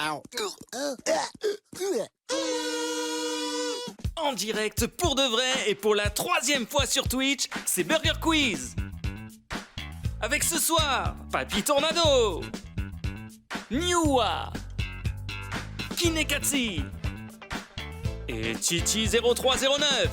En direct pour de vrai et pour la 3e fois sur Twitch, c'est Burger Quiz. Avec ce soir, Papy Tornado, Niwa, Kinekatsi et Titi0309.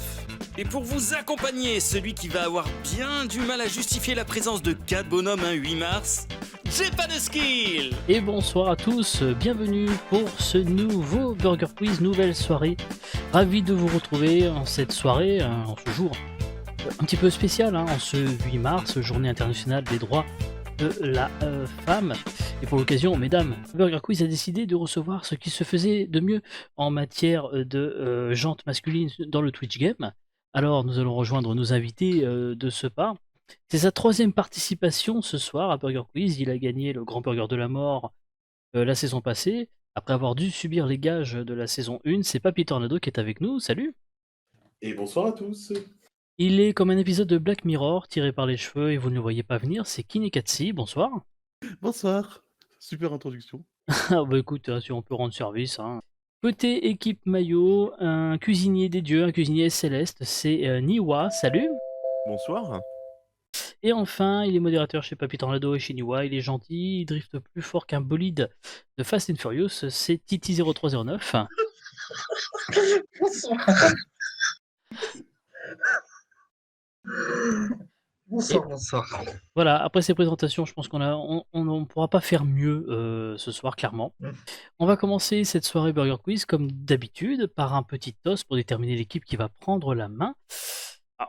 Et pour vous accompagner, celui qui va avoir bien du mal à justifier la présence de 4 bonhommes un 8 mars, j'ai pas de skill. Et bonsoir à tous, bienvenue pour ce nouveau Burger Quiz, nouvelle soirée. Ravi de vous retrouver en cette soirée, en ce jour un petit peu spécial, en ce 8 mars, journée internationale des droits de la femme. Et pour l'occasion, mesdames, Burger Quiz a décidé de recevoir ce qui se faisait de mieux en matière de jante masculine dans le Twitch Game. Alors nous allons rejoindre nos invités de ce pas. C'est sa 3e participation ce soir à Burger Quiz. Il a gagné le Grand Burger de la Mort la saison passée. Après avoir dû subir les gages de la saison 1, c'est Papy Tornado qui est avec nous. Salut! Et bonsoir à tous. Il est comme un épisode de Black Mirror, tiré par les cheveux et vous ne le voyez pas venir, c'est Kinekatsi. Bonsoir! Bonsoir, super introduction. Ah bah écoute, si on peut rendre service. Côté équipe maillot, un cuisinier des dieux, un cuisinier céleste, c'est Niwa. Salut! Bonsoir. Et enfin, il est modérateur chez Papy Tornado et chez Niwa, il est gentil, il drifte plus fort qu'un bolide de Fast and Furious, c'est Titi0309. Bonsoir. Bonsoir. Voilà, après ces présentations, je pense qu'on ne pourra pas faire mieux ce soir, clairement. On va commencer cette soirée Burger Quiz, comme d'habitude, par un petit toss pour déterminer l'équipe qui va prendre la main.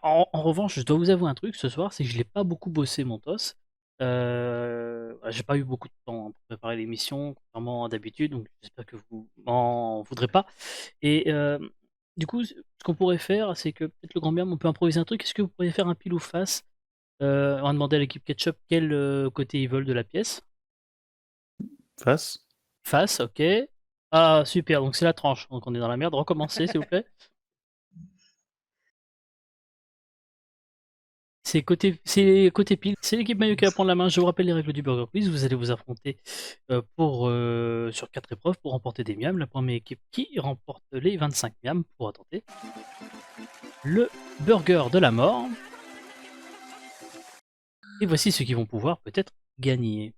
En revanche, je dois vous avouer un truc ce soir, c'est que je l'ai pas beaucoup bossé mon toss. J'ai pas eu beaucoup de temps pour préparer l'émission, contrairement à d'habitude, donc j'espère que vous m'en voudrez pas. Et du coup, ce qu'on pourrait faire, c'est que peut-être le grand bien, on peut improviser un truc. Est-ce que vous pourriez faire un pile ou face? On va demander à l'équipe Ketchup quel côté ils veulent de la pièce. Face. Face, ok. Ah, super, donc c'est la tranche, donc on est dans la merde. Recommencez, s'il vous plaît. C'est côté pile. C'est l'équipe maillot qui va prendre la main. Je vous rappelle les règles du Burger Quiz. Vous allez vous affronter sur 4 épreuves pour remporter des miams. La première équipe qui remporte les 25 miams pourra tenter le burger de la mort. Et voici ceux qui vont pouvoir peut-être gagner.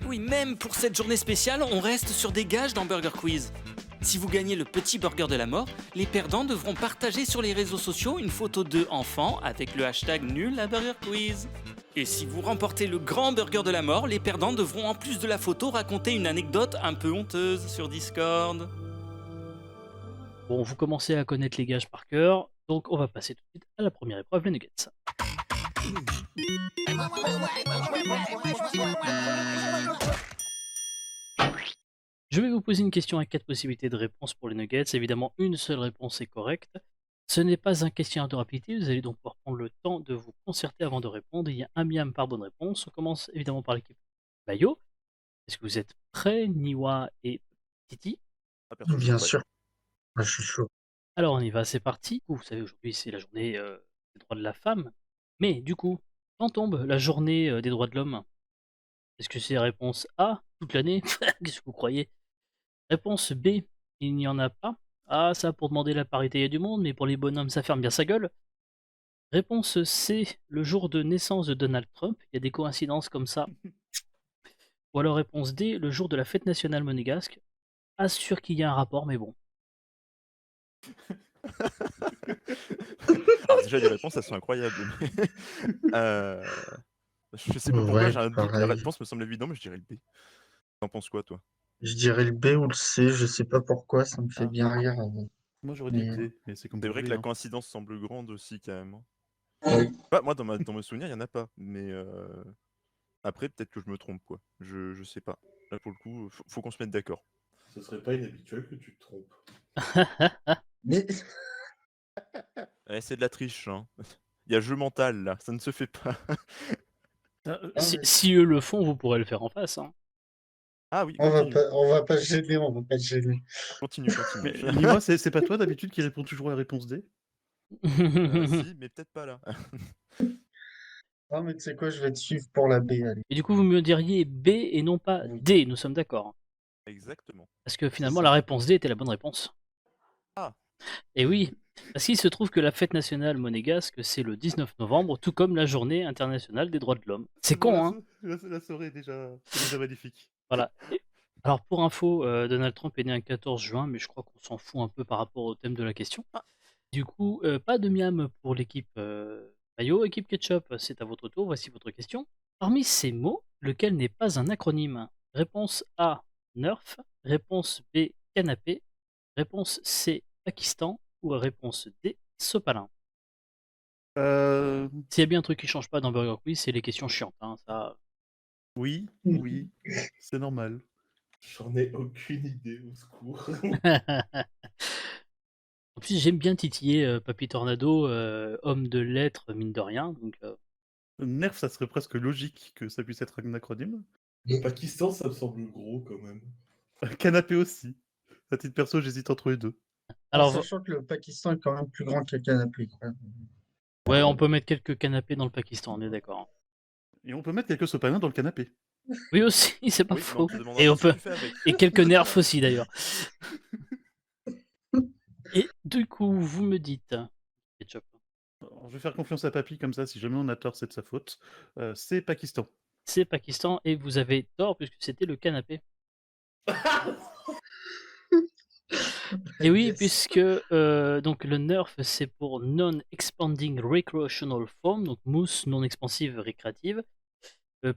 Oui, même pour cette journée spéciale, on reste sur des gages dans Burger Quiz. Si vous gagnez le petit burger de la mort, les perdants devront partager sur les réseaux sociaux une photo d'eux enfants avec le hashtag nul à Burger Quiz. Et si vous remportez le grand burger de la mort, les perdants devront en plus de la photo raconter une anecdote un peu honteuse sur Discord. Bon, vous commencez à connaître les gages par cœur, donc on va passer tout de suite à la première épreuve, les nuggets. Je vais vous poser une question avec 4 possibilités de réponse pour les nuggets. Évidemment, une seule réponse est correcte. Ce n'est pas un questionnaire de rapidité, vous allez donc pouvoir prendre le temps de vous concerter avant de répondre. Il y a un miam par bonne réponse. On commence évidemment par l'équipe Bayo. Est-ce que vous êtes prêts, Niwa et Titi? Bien sûr. Je suis chaud. Alors on y va, c'est parti. Vous savez, aujourd'hui c'est la journée des droits de la femme. Mais du coup, quand tombe la journée des droits de l'homme? Est-ce que c'est réponse A, toute l'année? Qu'est-ce que vous croyez? Réponse B, il n'y en a pas. Ah, ça pour demander la parité, il y a du monde, mais pour les bonhommes, ça ferme bien sa gueule. Réponse C, le jour de naissance de Donald Trump. Il y a des coïncidences comme ça. Ou alors réponse D, le jour de la fête nationale monégasque. Pas sûr qu'il y ait un rapport, mais bon. Alors déjà les réponses elles sont incroyables. Je sais pas pourquoi Ouais, j'ai un doute, la pareil. réponse me semble évidente mais je dirais le B. T'en penses quoi toi? Je dirais le B ou le C, je sais pas pourquoi, ça me fait Ah. bien rire. Moi j'aurais dit Mais- D, mais c'est comme c'est vrai que la coïncidence semble grande aussi quand même. Oui. Bah, moi dans mes souvenirs il y en a pas, mais après peut-être que je me trompe quoi. Je sais pas. Là pour le coup faut qu'on se mette d'accord. Ce serait pas inhabituel que tu te trompes. Mais Ouais, c'est de la triche hein. Il y a jeu mental là, ça ne se fait pas. Si eux le font, vous pourrez le faire en face. Ah oui, on continue. va pas se gêner, on va pas se gêner. Continue. Mais dis-moi, c'est pas toi d'habitude qui répond toujours à la réponse D? Si, mais peut-être pas là. Ah, mais tu sais quoi, je vais te suivre pour la B, allez. Et du coup, vous me diriez B et non pas D, nous sommes d'accord. Exactement. Parce que C'est finalement, ça. la réponse D était la bonne réponse. Ah. Et oui, parce qu'il se trouve que la fête nationale monégasque, c'est le 19 novembre, tout comme la journée internationale des droits de l'homme. C'est bon, con, hein? la soirée est déjà magnifique. Voilà. Alors pour info, Donald Trump est né un 14 juin, mais je crois qu'on s'en fout un peu par rapport au thème de la question. Ah. Du coup, pas de miam pour l'équipe, maillot. Équipe ketchup, c'est à votre tour. Voici votre question. Parmi ces mots, lequel n'est pas un acronyme? Réponse A, Nerf. Réponse B, canapé. Réponse C, Pakistan. Ou réponse D, sopalin. Euh, S'il y a bien un truc qui change pas dans Burger Quiz, c'est les questions chiantes, hein, ça. oui, c'est normal. J'en ai aucune idée, au secours. En plus, j'aime bien titiller, Papy Tornado, homme de lettres, mine de rien, donc Nerf, ça serait presque logique que ça puisse être un acronyme. Le Pakistan, ça me semble gros quand même. Canapé aussi. À titre perso, j'hésite entre les deux. En alors sachant que le Pakistan est quand même plus grand que le canapé, quoi. ouais, on peut mettre quelques canapés dans le Pakistan, on est d'accord. Et on peut mettre quelques sopalins dans le canapé. Oui aussi, c'est pas Oui, mais faux. on te demandera Et pas on ce que peut tu fais avec. et quelques nerfs aussi d'ailleurs. Et du coup, vous me dites, ketchup, Alors, je vais faire confiance à Papy, comme ça, si jamais on a tort, c'est de sa faute. C'est Pakistan. c'est Pakistan et vous avez tort puisque c'était le canapé. Et oui, Yes. puisque donc le NERF c'est pour Non-Expanding Recreational Foam, donc mousse non expansive récréative.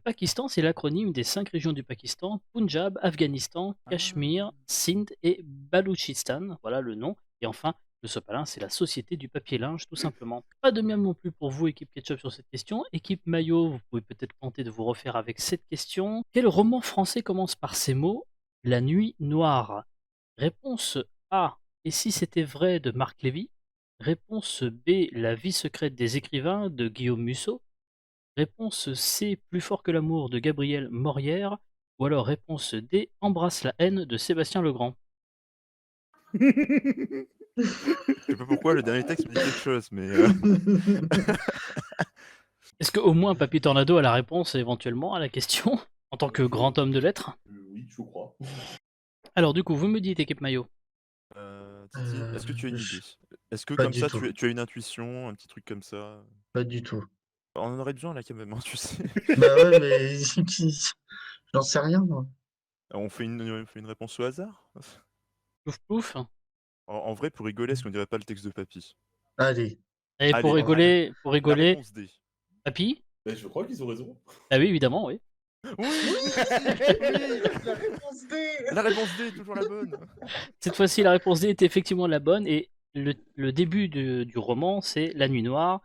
Pakistan, c'est l'acronyme des 5 régions du Pakistan: Punjab, Afghanistan, Cachemire, Sindh et Baloutchistan. Voilà le nom. Et enfin, le sopalin, c'est la société du papier linge, tout simplement. Pas de miam non plus pour vous, équipe Ketchup, sur cette question. Équipe Maillot, vous pouvez peut-être tenter de vous refaire avec cette question. Quel roman français commence par ces mots: La nuit noire? Réponse A, Et si c'était vrai, de Marc Lévy. Réponse B, La vie secrète des écrivains, de Guillaume Musso. Réponse C, Plus fort que l'amour, de Gabriel Morière. Ou alors réponse D, Embrasse la haine, de Sébastien Legrand. Je sais pas pourquoi, le dernier texte me dit quelque chose, mais. Est-ce qu'au moins Papy Tornado a la réponse éventuellement à la question, en tant que grand homme de lettres? Oui, je crois. Alors du coup, vous me dites, équipe Maillot. Titi, est-ce que tu as une idée? Est-ce que Pas comme du ça, tout. tu as une intuition, un petit truc comme ça? Pas du tout. On en aurait besoin là quand même, hein, tu sais. Bah ouais, mais j'en sais rien, moi. On fait une réponse au hasard? Plouf plouf. En vrai, pour rigoler, est-ce qu'on dirait pas le texte de Papy? Allez. Et Allez, pour rigoler, la réponse D. Papy? Mais je crois qu'ils ont raison. Ah oui, évidemment, oui. Oui, La réponse D. la réponse D est toujours la bonne. Cette fois-ci, la réponse D est effectivement la bonne, et le début du roman, c'est la nuit noire,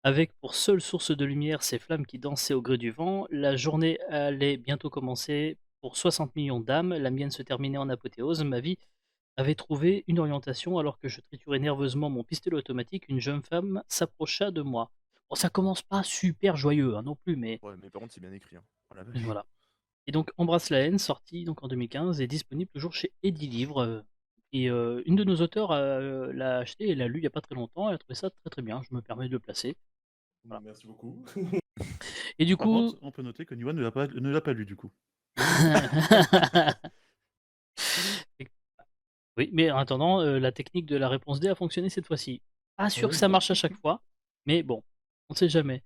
avec pour seule source de lumière ces flammes qui dansaient au gré du vent. La journée allait bientôt commencer pour 60 millions d'âmes, la mienne se terminait en apothéose, ma vie avait trouvé une orientation alors que je triturais nerveusement mon pistolet automatique, une jeune femme s'approcha de moi. Bon, ça commence pas super joyeux hein, non plus, mais Ouais, mais par contre, c'est bien écrit. Hein. Oh la vache. voilà. Et donc Embrasse la haine, sorti donc en 2015, est disponible toujours chez Edilivre. Et une de nos auteurs l'a acheté et l'a lu il y a pas très longtemps. Elle a trouvé ça très très bien. Je me permets de le placer. Voilà. Merci beaucoup. Et du Par coup, contre, on peut noter que Niwan ne l'a pas lu, du coup. oui, mais en attendant, la technique de la réponse D a fonctionné cette fois-ci. Pas sûr que Oui. ça marche à chaque fois, mais bon, on ne sait jamais.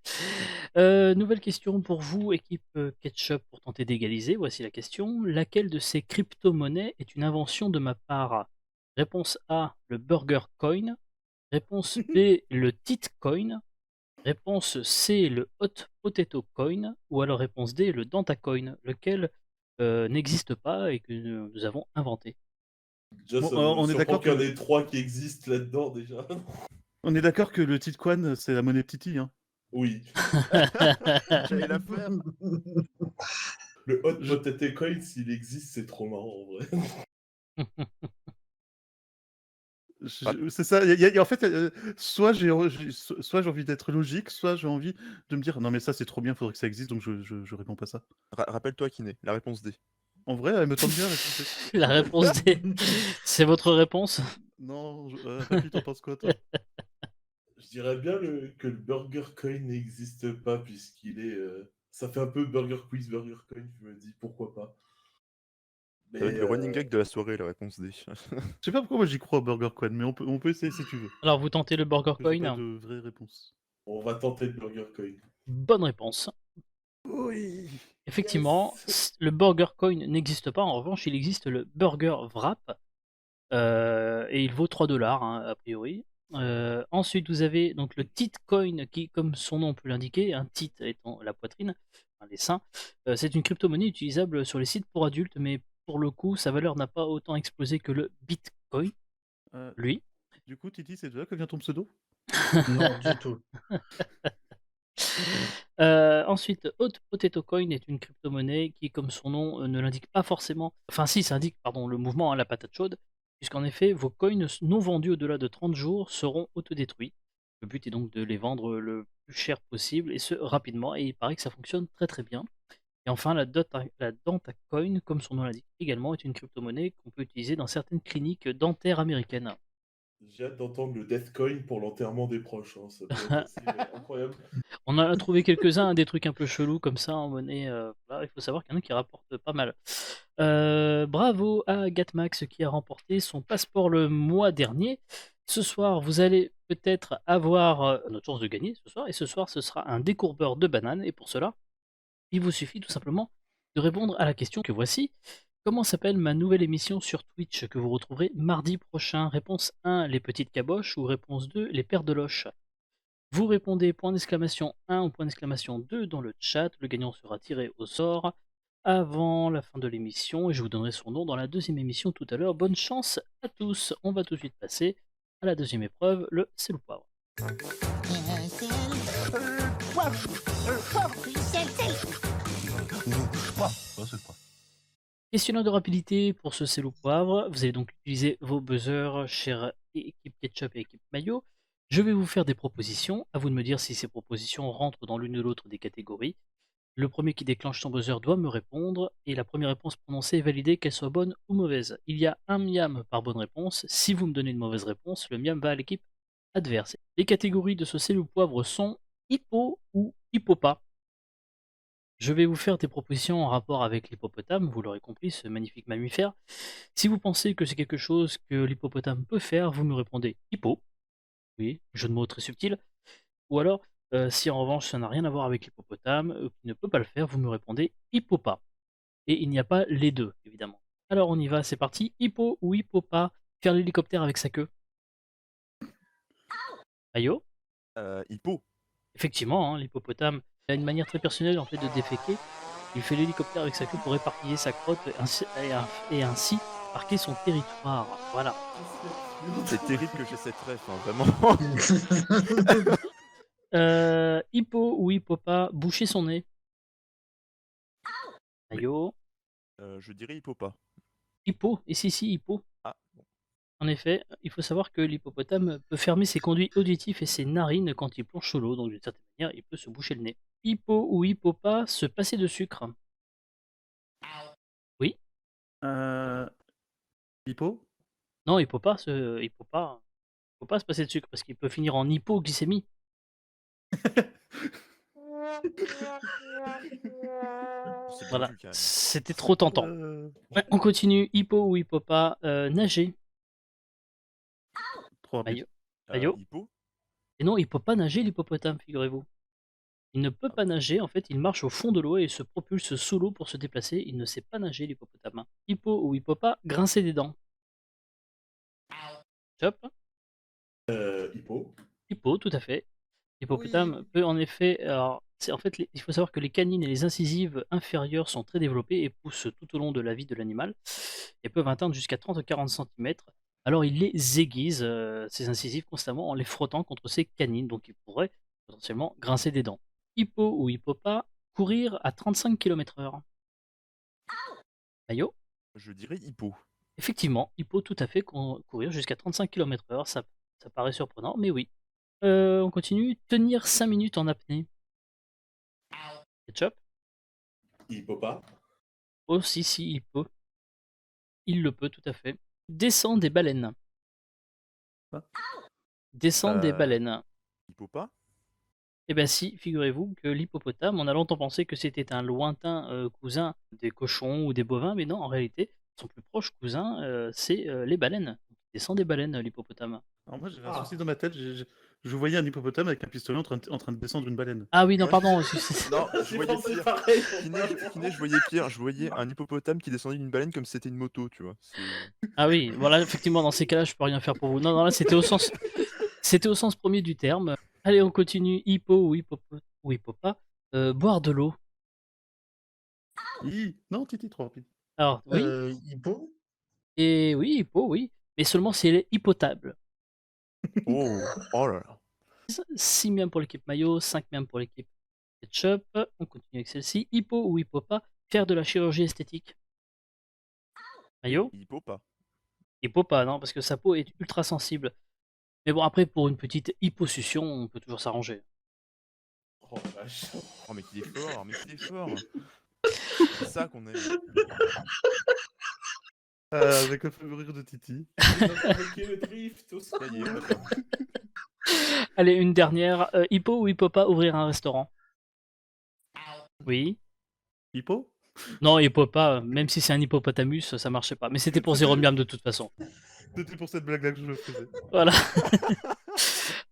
Nouvelle question pour vous, équipe Ketchup, pour tenter d'égaliser. Voici la question. Laquelle de ces crypto-monnaies est une invention de ma part? Réponse A, le Burger Coin. Réponse B, le Titcoin. Réponse C, le Hot Potato Coin. Ou alors réponse D, le Dantacoin, lequel n'existe pas et que nous avons inventé. Déjà, Bon, ça on me est surprend d'accord qu'il y en que- ait 3 qui existent là-dedans déjà. On est d'accord que le Titcoin, c'est la monnaie de Titi, hein. Oui. J'allais la faire. Le Hot Je- Potato Coin, s'il existe, c'est trop marrant en vrai. C'est ça. En fait, soit soit j'ai envie d'être logique, soit j'ai envie de me dire non mais ça c'est trop bien, faudrait que ça existe, donc je réponds pas ça. Rappelle-toi qui n'est. La réponse D. En vrai, elle me tente bien la réponse. La réponse D. C'est votre réponse? Non, Papy, t'en penses quoi, toi? Je dirais bien que le Burger Coin n'existe pas puisqu'il est. Ça fait un peu Burger Quiz, Burger Coin. Je me dis pourquoi pas. Mais Ça va être le running gag de la soirée, la réponse D. Je sais pas pourquoi moi j'y crois au Burger Coin, mais on peut essayer si tu veux. Alors, vous tentez le Burger J'ai pas Coin. de vraie réponse. on va tenter le Burger Coin. Bonne réponse. Oui. Effectivement, Yes. le Burger Coin n'existe pas. En revanche, il existe le Burger Wrap. Et il vaut 3 dollars, a priori. Ensuite, vous avez donc le Tit Coin qui, comme son nom peut l'indiquer, un tit étant la poitrine, enfin, les seins, c'est une crypto-monnaie utilisable sur les sites pour adultes, mais pour le coup, sa valeur n'a pas autant explosé que le Bitcoin, Euh, lui. du coup, Titi, c'est de là que vient ton pseudo? Non, du tout. Ensuite, Hot Potato Coin est une crypto-monnaie qui, comme son nom ne l'indique pas forcément, enfin si, ça indique pardon, le mouvement, la patate chaude, puisqu'en effet, vos coins non vendus au-delà de 30 jours seront autodétruits. Le but est donc de les vendre le plus cher possible, et ce rapidement, et il paraît que ça fonctionne très très bien. Et enfin, la Danta Coin, comme son nom l'indique également, est une crypto-monnaie qu'on peut utiliser dans certaines cliniques dentaires américaines. J'ai hâte d'entendre le Death Coin pour l'enterrement des proches. Ça peut être aussi incroyable. On en a trouvé quelques-uns, des trucs un peu chelous comme ça en monnaie. Voilà, il faut savoir qu'il y en a qui rapportent pas mal. Bravo à Gatmax qui a remporté son passeport le mois dernier. Ce soir, vous allez peut-être avoir notre chance de gagner ce soir. Et ce soir, ce sera un décourbeur de bananes. Et pour cela, il vous suffit tout simplement de répondre à la question que voici. Comment s'appelle ma nouvelle émission sur Twitch que vous retrouverez mardi prochain? Réponse 1, les petites caboches, ou réponse 2, les paires de loches. Vous répondez point d'exclamation 1 ou point d'exclamation 2 dans le chat. Le gagnant sera tiré au sort avant la fin de l'émission et je vous donnerai son nom dans la deuxième émission tout à l'heure. Bonne chance à tous. On va tout de suite passer à la deuxième épreuve, le sel ou poivre. Questionnaire de rapidité pour ce sel ou poivre. Vous allez donc utiliser vos buzzers, chère équipe ketchup et équipe mayo. Je vais vous faire des propositions. À vous de me dire si ces propositions rentrent dans l'une ou l'autre des catégories. Le premier qui déclenche son buzzer doit me répondre, et la première réponse prononcée est validée, qu'elle soit bonne ou mauvaise. Il y a un miam par bonne réponse. Si vous me donnez une mauvaise réponse, le miam va à l'équipe adverse. Les catégories de ce sel ou poivre sont hippo ou hippopa. Je vais vous faire des propositions en rapport avec l'hippopotame, vous l'aurez compris, ce magnifique mammifère. Si vous pensez que c'est quelque chose que l'hippopotame peut faire, vous me répondez hippo. Oui, jeu de mots très subtil. Ou alors, si en revanche ça n'a rien à voir avec l'hippopotame, qui ne peut pas le faire, vous me répondez hippopa. Et il n'y a pas les deux, évidemment. Alors on y va, c'est parti. Hippo ou hippopa, faire l'hélicoptère avec sa queue. Ayo, Hippo. effectivement, hein, l'hippopotame a une manière très personnelle en fait de déféquer. Il fait l'hélicoptère avec sa queue pour éparpiller sa crotte et ainsi marquer son territoire. Voilà. C'est terrible que j'ai cette ref, hein, vraiment. Hippo ou hippopa, boucher son nez. Ayo. Je dirais hippopa. Hippo, et si, hippo. Ah, bon. En effet, il faut savoir que l'hippopotame peut fermer ses conduits auditifs et ses narines quand il plonge sous l'eau, donc d'une certaine manière, il peut se boucher le nez. Hippo ou hippopa, se passer de sucre. Oui. Hippo? Non, faut pas se passer de sucre parce qu'il peut finir en hypoglycémie. C'est bien Voilà, vu, quand même. c'était trop tentant. Euh, Ouais, on continue. Hippo ou hippopa, nager. 3 Ayo. Ayo. Hippo. Et non, il peut pas nager l'hippopotame, figurez-vous. Il ne peut pas nager, en fait, il marche au fond de l'eau et se propulse sous l'eau pour se déplacer. Il ne sait pas nager, l'hippopotame. Hippo ou hippopa, grincer des dents. Chop. Hippo. Hippo, tout à fait. L'hippopotame peut en effet. Alors, en fait, il faut savoir que les canines et les incisives inférieures sont très développées et poussent tout au long de la vie de l'animal et peuvent atteindre jusqu'à 30 à 40 cm. Alors, il les aiguise, ces incisives, constamment en les frottant contre ses canines, donc il pourrait potentiellement grincer des dents. Hippo ou hippopa, courir à 35 km/h. Mayo. Je dirais hippo. Effectivement, hippo, tout à fait, courir jusqu'à 35 km/h, ça paraît surprenant, mais oui. On continue. Tenir 5 minutes en apnée. Ketchup. Hippopa. Oh si, il peut. Il le peut, tout à fait. Descendre des baleines. Quoi Descendre des baleines. Hippopa. Eh bien si, figurez-vous que l'hippopotame, on a longtemps pensé que c'était un lointain cousin des cochons ou des bovins, mais non, en réalité, son plus proche cousin, c'est les baleines. Il descend des baleines, l'hippopotame. Alors moi, j'avais un souci dans ma tête. Je voyais un hippopotame avec un pistolet en train de descendre une baleine. Ah oui, non, Ouais. pardon. Non, je J'ai voyais pensé pire. pareil. Kiné, je voyais pire. Je voyais un hippopotame qui descendait d'une baleine comme si c'était une moto, tu vois. Ah oui, voilà, effectivement, dans ces cas-là, je peux rien faire pour vous. Non, non, là, c'était au sens premier du terme. Allez, on continue. Hippo ou hippopa. Boire de l'eau. Non, Titi, trop rapide. Alors, oui, Hippo? et oui, hippo, oui, mais seulement si elle est hippotable. Oh, oh là là. 6 miams pour l'équipe maillot, 5 miams pour l'équipe ketchup. On continue avec celle-ci. Hippo ou hippopa. Faire de la chirurgie esthétique. Maillot. Hippo pas. Hippopa, non, parce que sa peau est ultra sensible. Mais bon, après, pour une petite hyposuction, on peut toujours s'arranger. Oh la vache. Oh, mais qu'il est fort, mais qu'il est fort. C'est ça qu'on aime. Avec le fameux rire de Titi. Il va provoquer le drift aussi. Ça y est, on a perdu. Allez, une dernière. Hippo ou hippopa ouvrir un restaurant. Oui. Hippo? Non, hippopa, même si c'est un hippopotamus, ça marchait pas. Mais c'était pour 0 miam de toute façon. C'était pour cette blague-là que je le faisais. Voilà.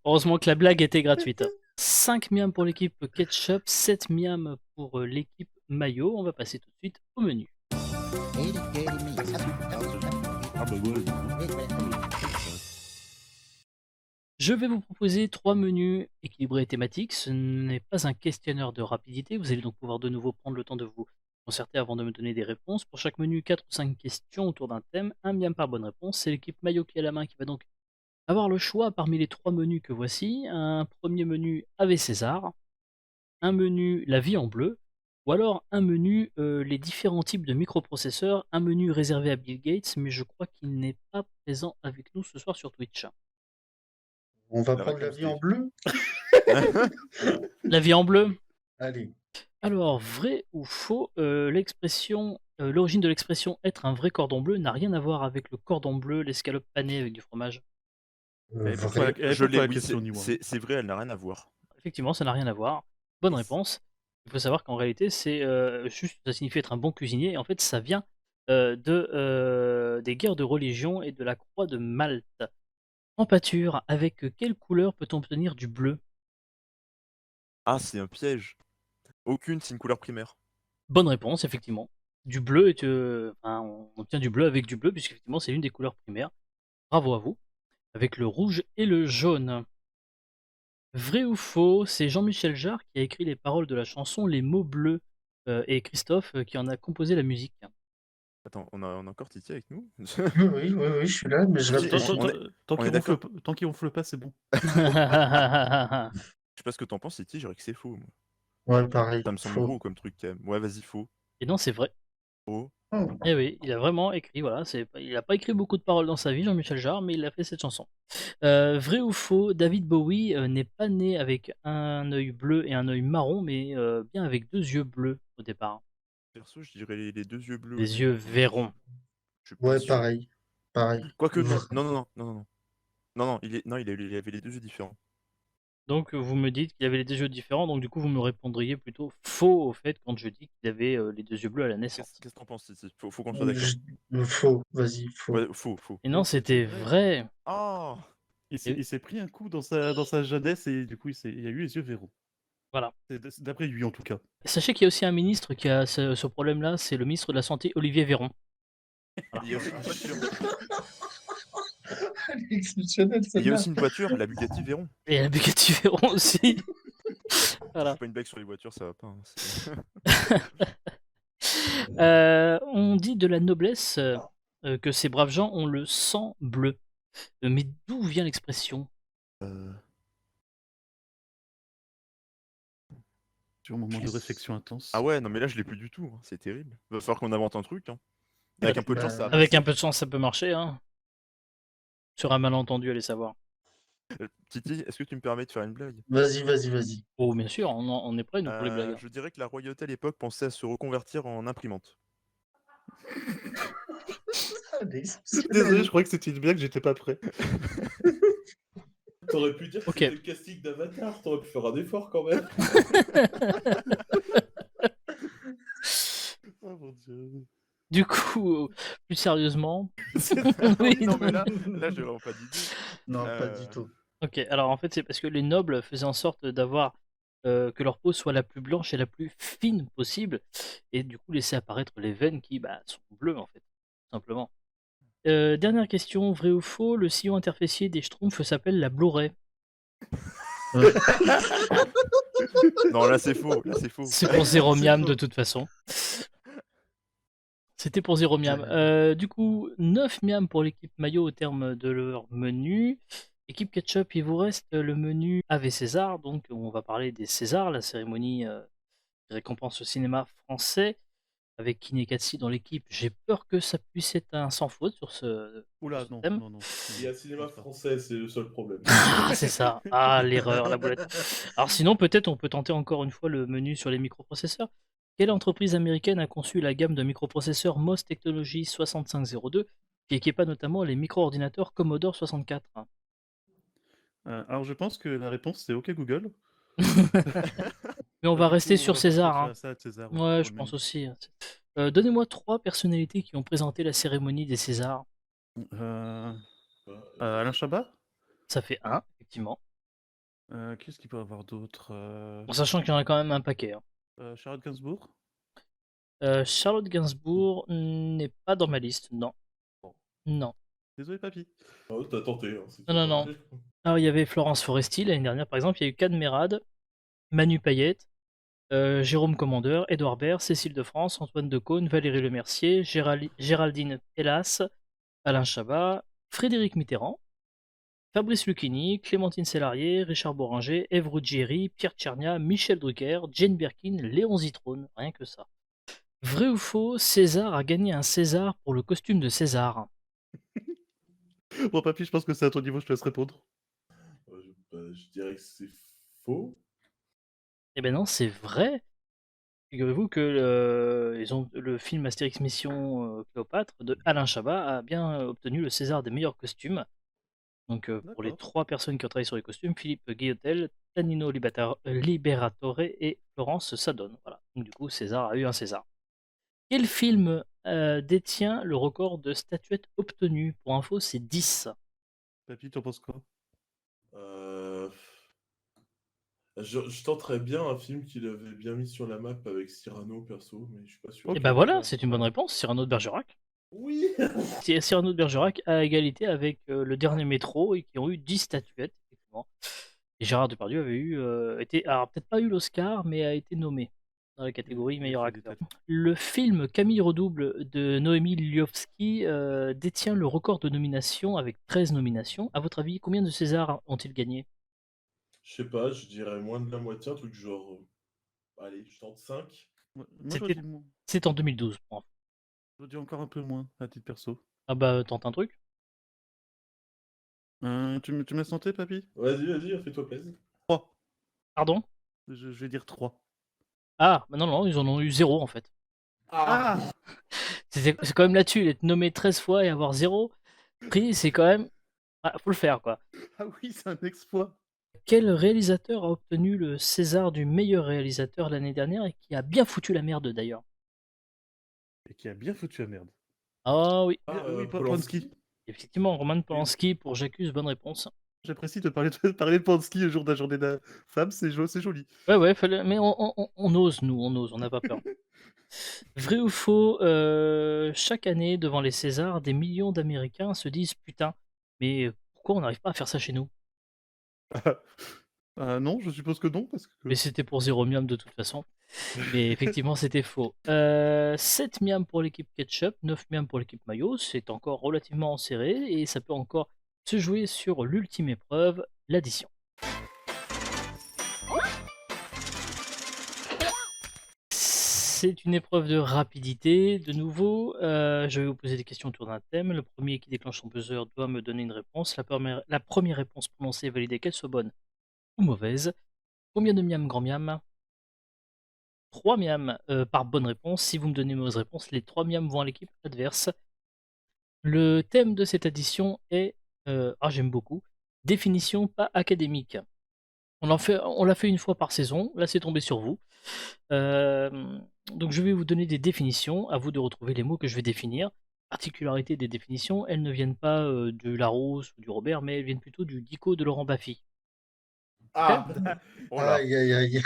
Heureusement que la blague était gratuite. 5 miams pour l'équipe ketchup, 7 miams pour l'équipe maillot. On va passer tout de suite au menu. Ah bah ouais. Je vais vous proposer 3 menus équilibrés et thématiques. Ce n'est pas un questionnaire de rapidité. Vous allez donc pouvoir de nouveau prendre le temps de vous concerter avant de me donner des réponses. Pour chaque menu, 4 ou 5 questions autour d'un thème, 1 miam par bonne réponse. C'est l'équipe maillot qui a la main qui va donc avoir le choix parmi les 3 menus que voici. Un premier menu Ave César, un menu La vie en bleu, ou alors un menu les différents types de microprocesseurs, un menu réservé à Bill Gates, mais je crois qu'il n'est pas présent avec nous ce soir sur Twitch. On va La prendre la réponse vie en est- bleu? La vie en bleu. Allez. Alors, vrai ou faux, l'origine de l'expression être un vrai cordon bleu n'a rien à voir avec le cordon bleu, l'escalope panée avec du fromage. Et Vrai. pourquoi Je pourquoi l'ai, la oui, question, Niwa? c'est vrai, elle n'a rien à voir. Effectivement, ça n'a rien à voir. Bonne réponse. Il faut savoir qu'en réalité, c'est juste, ça signifie être un bon cuisinier. Et en fait, ça vient des guerres de religion et de la croix de Malte. En pâture, avec quelle couleur peut-on obtenir du bleu? Ah, c'est un piège. Aucune, c'est une couleur primaire. Bonne réponse, effectivement. Du bleu, enfin, on obtient du bleu avec du bleu, puisqu'effectivement, c'est l'une des couleurs primaires. Bravo à vous. Avec le rouge et le jaune. Vrai ou faux, c'est Jean-Michel Jarre qui a écrit les paroles de la chanson Les mots bleus, et Christophe qui en a composé la musique. Attends, on a encore Titi avec nous? Oui, je suis là, mais je Titi, réponds. Tant on est qu'il d'accord. tant qu'il ronfle pas, c'est bon. Je sais pas ce que t'en penses, Titi, je dirais que c'est faux, moi. Ouais, pareil. Ça me semble Faux. gros comme truc, quand même. Ouais, vas-y, faux. Et non, c'est vrai. Faux. Oh. Eh oui, il a vraiment écrit, voilà, il n'a pas écrit beaucoup de paroles dans sa vie, Jean-Michel Jarre, mais il a fait cette chanson. Vrai ou faux, David Bowie n'est pas né avec un œil bleu et un œil marron, mais bien avec 2 yeux bleus au départ. Perso, je dirais les 2 yeux bleus. Des yeux verrons. Je suis pas Ouais, sûr. pareil. Pareil. Quoique, non. Vrai. Non. Non, il avait les 2 yeux différents. Donc vous me dites qu'il avait les 2 yeux différents, donc du coup vous me répondriez plutôt faux au fait quand je dis qu'il avait les 2 yeux bleus à la naissance. Qu'est-ce que t'en penses, Titi? Faut qu'on soit d'accord. Faux, vas-y, faux. Ouais, faux. Et non, c'était vrai. Oh! Il s'est pris un coup dans sa jeunesse et du coup, il a eu les yeux verrous. Voilà. C'est d'après lui, en tout cas. Et sachez qu'il y a aussi un ministre qui a ce problème-là, c'est le ministre de la Santé, Olivier Véran. Il y a aussi une voiture. Elle est exceptionnelle, Il y a celle-là. aussi une voiture, la Bugatti Veyron. Et la Bugatti Véran aussi. Voilà. C'est pas une blague sur les voitures, ça va pas. Hein, On dit de la noblesse que ces braves gens ont le sang bleu. Mais d'où vient l'expression? Sur un moment de réflexion intense. Ah ouais, non mais là je l'ai plus du tout, hein, c'est terrible. Va falloir qu'on invente un truc. Hein. Avec un peu de chance, ça va Avec passer. un peu de chance, ça peut marcher. Hein. Sur un malentendu, allez savoir. Titi, est-ce que tu me permets de faire une blague? Vas-y. Oh, bien sûr, on est prêts, nous, pour les blagues. Je dirais que la royauté à l'époque pensait à se reconvertir en imprimante. Elle est exceptionnelle. Désolé, je croyais que c'était une blague, j'étais pas prêt. T'aurais pu dire que Ok. c'était le casting d'Avatar, t'aurais pu faire un effort quand même. Oh mon dieu. Du coup, plus sérieusement, Oui, oui, non, mais non. là, j'ai vraiment pas d'idée. Non, pas du Euh, tout. Ok, alors en fait, c'est parce que les nobles faisaient en sorte d'avoir que leur peau soit la plus blanche et la plus fine possible, et du coup laisser apparaître les veines qui sont bleues en fait, tout simplement. Dernière question, vrai ou faux, le sillon interfécier des Schtroumpfs s'appelle la Blu-ray. Non, là, c'est faux. Là, c'est faux. C'est pour zéro C'est miam de faux. toute façon. C'était pour zéro miam. Du coup, 9 miam pour l'équipe maillot au terme de leur menu. Équipe ketchup, il vous reste le menu Ave César, donc on va parler des Césars, la cérémonie qui récompense le cinéma français, avec Kiné Katsi dans l'équipe. J'ai peur que ça puisse être un sans faute sur ce Oula, ce non, thème. non, non. Il y a cinéma ça. français, c'est le seul problème. Ah, c'est ça. Ah, l'erreur, la boulette. Alors sinon, peut-être on peut tenter encore une fois le menu sur les microprocesseurs. Quelle entreprise américaine a conçu la gamme de microprocesseurs MOS Technology 6502 qui équipa notamment les micro-ordinateurs Commodore 64? Alors, je pense que la réponse, c'est OK Google. Mais on va Du coup, rester on sur va plutôt César, faire hein. ça à César, Ouais, pour je le pense menu. aussi, hein. Donnez-moi 3 personnalités qui ont présenté la cérémonie des Césars. Euh, Euh, Alain Chabat? Ça fait 1, effectivement. Qu'est-ce qu'il peut y avoir d'autre? En sachant qu'il y en a quand même un paquet, hein. Charlotte Gainsbourg? Charlotte Gainsbourg n'est pas dans ma liste, non. Bon. Non. Désolé, papy. oh, t'as tenté, hein, c'est Non, non, non. dommage. Alors, il y avait Florence Foresti l'année dernière, par exemple. Il y a eu Can Merad, Manu Payette, Jérôme Commandeur, Édouard Baird, Cécile de France, Antoine Decaune, Valérie Lemercier, Géraldine Pellas, Alain Chabat, Frédéric Mitterrand, Fabrice Lucchini, Clémentine Sélarié, Richard Boringer, Ève Ruggieri, Pierre Tchernia, Michel Drucker, Jane Birkin, Léon Zitrone, rien que ça. Vrai ou faux, César a gagné un César pour le costume de César? Bon, papy, je pense que c'est à ton niveau, je te laisse répondre. Je dirais que c'est faux. Eh ben non, c'est vrai. Figurez-vous que le film Astérix Mission Cléopâtre de Alain Chabat a bien obtenu le César des meilleurs costumes. Donc pour les D'accord. 3 personnes qui ont travaillé sur les costumes, Philippe Guillotel, Tanino Liberatore et Florence Sadone. Voilà. Donc du coup, César a eu un César. Quel film détient le record de statuettes obtenues? Pour info, c'est 10. Papy, t'en penses quoi? Euh, je tenterais bien un film qu'il avait bien mis sur la map avec Cyrano, perso, mais je suis pas sûr. Ok. Et ben voilà, Bah, c'est une bonne réponse, Cyrano de Bergerac. Oui. C'est Cyrano de Bergerac à égalité avec le dernier métro et qui ont eu 10 statuettes, effectivement. Et Gérard Depardieu avait alors peut-être pas eu l'Oscar, mais a été nommé dans la catégorie il a meilleur fait des acteur. têtes. Le film Camille Redouble de Noémie Lvovsky détient le record de nominations avec 13 nominations. À votre avis, combien de Césars ont-ils gagné? Je sais pas, je dirais moins de la moitié, un truc genre. Allez, je tente 5. Moi, C'était- j'aurais dit, moins. C'est en 2012. Bon. J'aurais dit encore un peu moins, à titre perso. Ah bah, tente un truc. Tu me laisses tenter, papy? Vas-y, fais-toi plaisir. 3. Pardon? Je vais dire 3. Ah, bah non, ils en ont eu 0 en fait. Ah! C'est quand même là-dessus, être nommé 13 fois et avoir 0 prix, c'est quand même... Ah, faut le faire, quoi. Ah oui, c'est un exploit. Quel réalisateur a obtenu le César du meilleur réalisateur l'année dernière et qui a bien foutu la merde d'ailleurs? Et qui a bien foutu la merde. Ah oui, Oui, Polanski. Polanski. effectivement, Roman Polanski pour J'accuse, bonne réponse. J'apprécie de parler de Polanski le jour de la journée de la femme, c'est joli. Ouais, mais on ose, nous, on n'a pas peur. Vrai ou faux, chaque année, devant les Césars, des millions d'Américains se disent putain, mais pourquoi on n'arrive pas à faire ça chez nous? Non, je suppose que non, parce que... Mais c'était pour 0 miam de toute façon. Mais effectivement, c'était faux. 7 miam pour l'équipe ketchup, 9 miam pour l'équipe maillot. C'est encore relativement serré et ça peut encore se jouer sur l'ultime épreuve, l'addition. C'est une épreuve de rapidité. De nouveau, je vais vous poser des questions autour d'un thème. Le premier qui déclenche son buzzer doit me donner une réponse. La première réponse prononcée est validée, qu'elle soit bonne ou mauvaise. Combien de miam, grand miam? 3 miams par bonne réponse. Si vous me donnez une mauvaise réponse, les 3 miams vont à l'équipe adverse. Le thème de cette addition est, j'aime beaucoup, définition pas académique. On l'a fait une fois par saison, là c'est tombé sur vous. Donc je vais vous donner des définitions, à vous de retrouver les mots que je vais définir. Particularité des définitions, elles ne viennent pas de Larousse ou du Robert, mais elles viennent plutôt du dico de Laurent Baffy. Ah, Oh là. Aïe, aïe, aïe.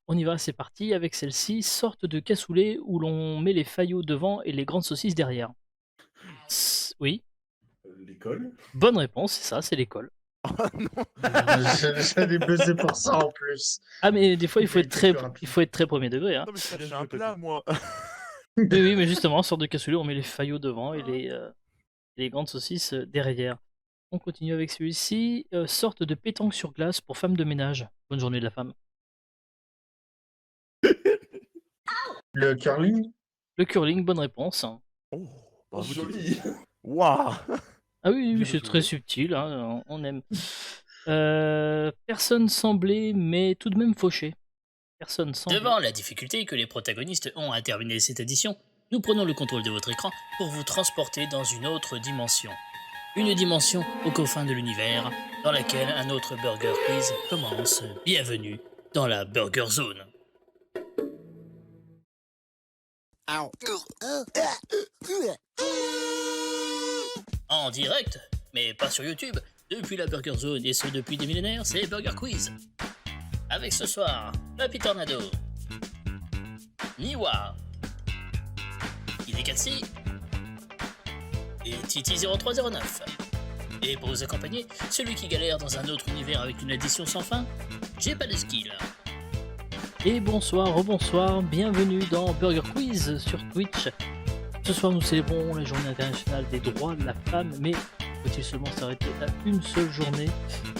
On y va, c'est parti avec celle-ci, sorte de cassoulet où l'on met les faillots devant et les grandes saucisses derrière. Oui, l'école. bonne réponse, c'est ça, c'est l'école. Oh non. J'allais buzzer pour ça en plus. Ah mais des fois il faut J'ai être été très, plus rapide. il faut être très premier degré. Hein. Non, mais je cherchais Bien un joué, plat, Papy. moi. Oui, oui, mais justement, sorte de cassoulet, on met les faillots devant et les grandes saucisses derrière. On continue avec celui-ci, sorte de pétanque sur glace pour femme de ménage. Bonne journée de la femme. Le curling? Le curling, bonne réponse. Oh, Oh, bravo, joli. Waouh. Ah oui, oui, Bien c'est joué. très subtil, hein, on aime. Personne semblait, mais tout de même fauché. Personne semblait. Devant la difficulté que les protagonistes ont à terminer cette édition, nous prenons le contrôle de votre écran pour vous transporter dans une autre dimension. Une dimension aux confins de l'univers, dans laquelle un autre Burger Quiz commence. Bienvenue dans la Burger Zone. En direct, mais pas sur YouTube, depuis la Burger Zone et ce depuis des millénaires, c'est Burger Quiz. Avec ce soir, Papy Tornado, Niwa, Idekatsi et Titi0309. Et pour vous accompagner, celui qui galère dans un autre univers avec une addition sans fin, j'ai pas de skill. Et bonsoir, rebonsoir, bienvenue dans Burger Quiz sur Twitch. Ce soir, nous célébrons la journée internationale des droits de la femme, mais faut-il seulement s'arrêter à une seule journée?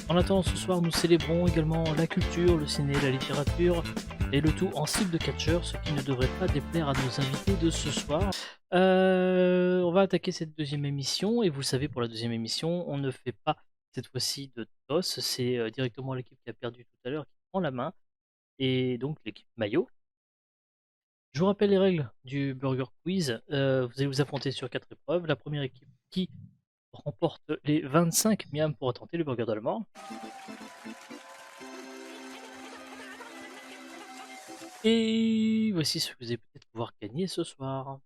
En attendant, ce soir, nous célébrons également la culture, le ciné, la littérature, et le tout en style de catcher, ce qui ne devrait pas déplaire à nos invités de ce soir. On va attaquer cette deuxième émission, et vous savez, pour la deuxième émission, on ne fait pas cette fois-ci de toss, c'est directement l'équipe qui a perdu tout à l'heure qui prend la main, et donc l'équipe maillot. Je vous rappelle les règles du Burger Quiz. Vous allez vous affronter sur 4 épreuves. La première équipe qui remporte les 25 miams pour tenter le burger de la mort. Et voici ce que vous allez peut-être pouvoir gagner ce soir.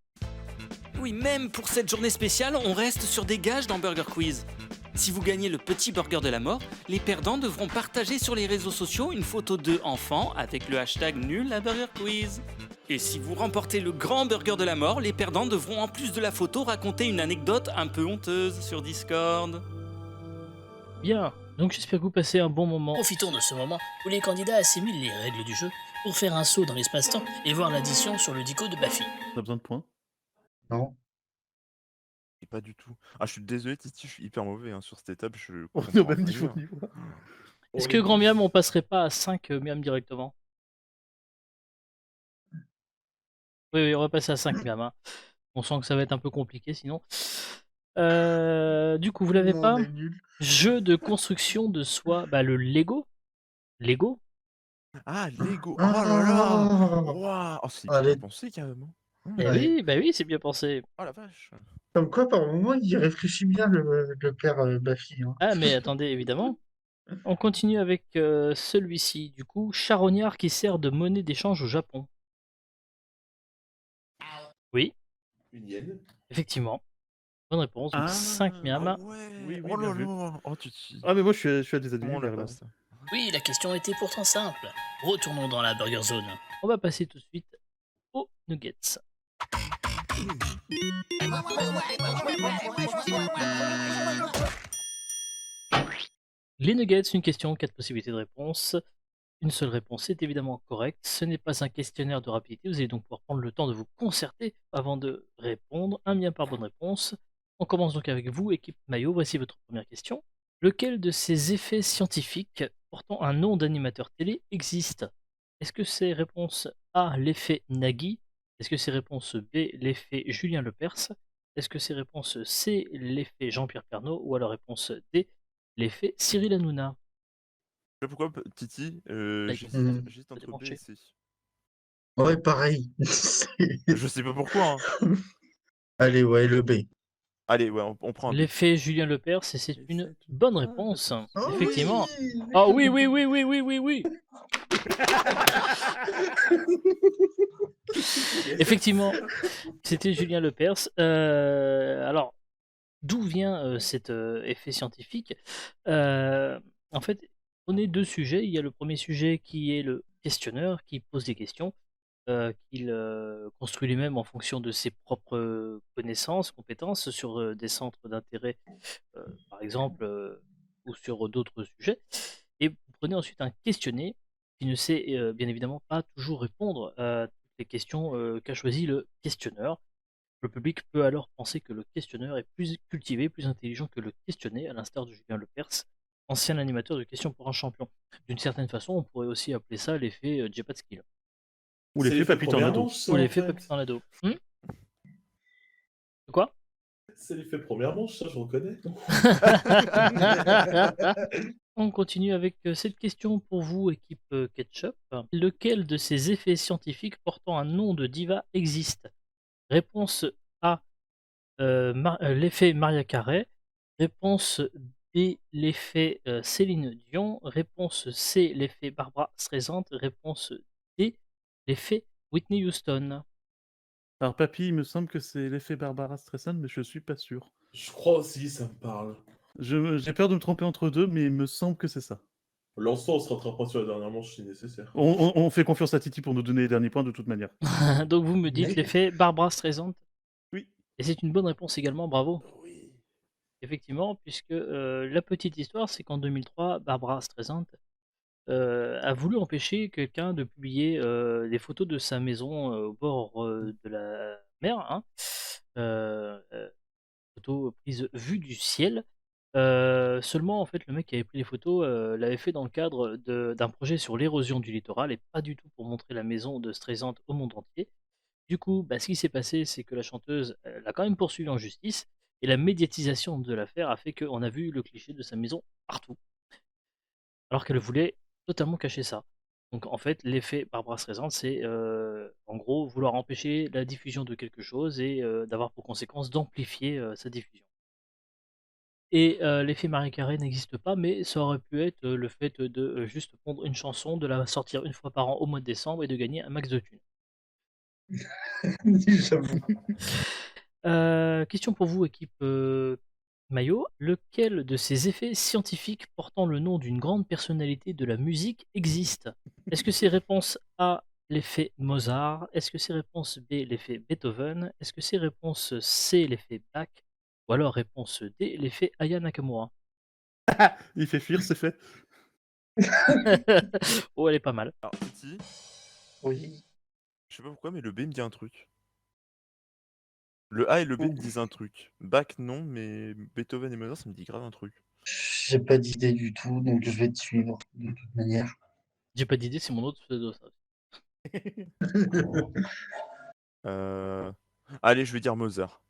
Oui, même pour cette journée spéciale, on reste sur des gages dans Burger Quiz. Si vous gagnez le petit burger de la mort, les perdants devront partager sur les réseaux sociaux une photo d'eux enfants avec le hashtag nul à Burger Quiz. Et si vous remportez le grand burger de la mort, les perdants devront en plus de la photo raconter une anecdote un peu honteuse sur Discord. Bien, donc j'espère que vous passez un bon moment. Profitons de ce moment où les candidats assimilent les règles du jeu pour faire un saut dans l'espace-temps et voir l'addition sur le dico de Baffy. On a besoin de points. Non. Et pas du tout. Ah, je suis désolé, Titi, je suis hyper mauvais hein, sur cette étape. Je On est au comprends même rien. niveau. Est-ce que grand miam, on passerait pas à 5 miams directement? Oui, on va passer à 5 miams. Hein. On sent que ça va être un peu compliqué sinon. Du coup, vous l'avez Non, pas? on est nul. Jeu de construction de soi, bah le Lego. Lego. Ah, Lego. Oh là là. Ah. Waouh. Oh, c'est Allez. bien pensé carrément. Eh Allez. oui, bah oui, c'est bien pensé. Oh la vache. Comme quoi, par moment, il réfléchit bien, le père Baffy. Hein. Ah, mais attendez, évidemment. On continue avec celui-ci, du coup, charognard qui sert de monnaie d'échange au Japon. Oui, Une hyène. effectivement. Bonne réponse, donc 5 miams. Ah ouais. Oui, oui, oh bien là vu. là. Oh, Titi. Ah, mais moi, je suis à des Comment on années. la passe ça Oui, la question était pourtant simple. Retournons dans la Burger Zone. On va passer tout de suite aux nuggets. Les nuggets, une question, 4 possibilités de réponse. Une seule réponse est évidemment correcte. Ce n'est pas un questionnaire de rapidité. Vous allez donc pouvoir prendre le temps de vous concerter avant de répondre. Un bien par bonne réponse. On commence donc avec vous, équipe maillot. Voici votre première question. Lequel de ces effets scientifiques portant un nom d'animateur télé existe? Est-ce que c'est réponse A, l'effet Nagui? Est-ce que c'est réponse B, l'effet Julien Lepers? Est-ce que c'est réponse C, l'effet Jean-Pierre Pernaut? Ou alors réponse D, l'effet Cyril Hanouna? Je sais pas pourquoi, Titi, Like. j'hésite entre B débranché. et C. Ouais, pareil. Je sais pas pourquoi. Hein. Allez, ouais, le B. Allez, ouais, on prend un B. L'effet Julien Lepers, et c'est une bonne réponse. Oh Effectivement. oui. Ah oui, oui, oui, oui, oui, oui, oui. Effectivement, c'était Julien Lepers. Alors, d'où vient cet effet scientifique? En fait, on est deux sujets. Il y a le premier sujet qui est le questionneur qui pose des questions, qu'il construit lui-même en fonction de ses propres connaissances, compétences sur des centres d'intérêt, par exemple, ou sur d'autres sujets. Et vous prenez ensuite un questionnaire qui ne sait bien évidemment pas toujours répondre à toutes les questions qu'a choisi le questionneur. Le public peut alors penser que le questionneur est plus cultivé, plus intelligent que le questionné, à l'instar de Julien Lepers, ancien animateur de questions pour un champion. D'une certaine façon, on pourrait aussi appeler ça l'effet j'ai pas de skill. Ou C'est l'effet l'effet Papy première Tornado. manche, ça, Ou en l'effet fait. papy tornado. Quoi? C'est l'effet première manche, ça, je reconnais. On continue avec cette question pour vous, équipe Ketchup. Lequel de ces effets scientifiques portant un nom de diva existe? Réponse A, l'effet Maria Carey. Réponse B, l'effet Céline Dion. Réponse C, l'effet Barbara Streisand. Réponse D, l'effet Whitney Houston. Alors, Papy, il me semble que c'est l'effet Barbara Streisand, mais je suis pas sûr. Je crois aussi, ça me parle. J'ai peur de me tromper entre deux, mais il me semble que c'est ça. Lance-toi, on se rattrapera sur la dernière manche si nécessaire. On fait confiance à Titi pour nous donner les derniers points de toute manière. Donc vous me dites Mais- l'effet Barbara Streisand. Oui. Et c'est une bonne réponse également, bravo. Oui. Effectivement, puisque la petite histoire, c'est qu'en 2003, Barbara Streisand a voulu empêcher quelqu'un de publier des photos de sa maison au bord de la mer, hein. Photos prises vue du ciel. Seulement, en fait, le mec qui avait pris les photos l'avait fait dans le cadre d'un projet sur l'érosion du littoral et pas du tout pour montrer la maison de Streisand au monde entier. Du coup, bah, ce qui s'est passé, c'est que la chanteuse l'a quand même poursuivi en justice et la médiatisation de l'affaire a fait qu'on a vu le cliché de sa maison partout, alors qu'elle voulait totalement cacher ça. Donc en fait, l'effet Barbara Streisand, c'est en gros vouloir empêcher la diffusion de quelque chose et d'avoir pour conséquence d'amplifier sa diffusion. Et l'effet Marie Carré n'existe pas, mais ça aurait pu être le fait de juste prendre une chanson, de la sortir une fois par an au mois de décembre et de gagner un max de thunes. J'avoue. Question pour vous, équipe Maillot. Lequel de ces effets scientifiques portant le nom d'une grande personnalité de la musique existe? Est-ce que c'est réponse A, l'effet Mozart? Est-ce que c'est réponse B, l'effet Beethoven? Est-ce que c'est réponse C, l'effet Bach? Ou alors réponse D, l'effet Aya Nakamura? Il fait fuir, c'est fait. Oh, elle est pas mal. Alors, Titi, Oui. je sais pas pourquoi, mais le B me dit un truc. Le A et le B me disent un truc. Bach, non, mais Beethoven et Mozart, ça me dit grave un truc. J'ai pas d'idée du tout, donc je vais te suivre de toute manière. J'ai pas d'idée, c'est mon autre pseudo. Ça. Allez, je vais dire Mozart.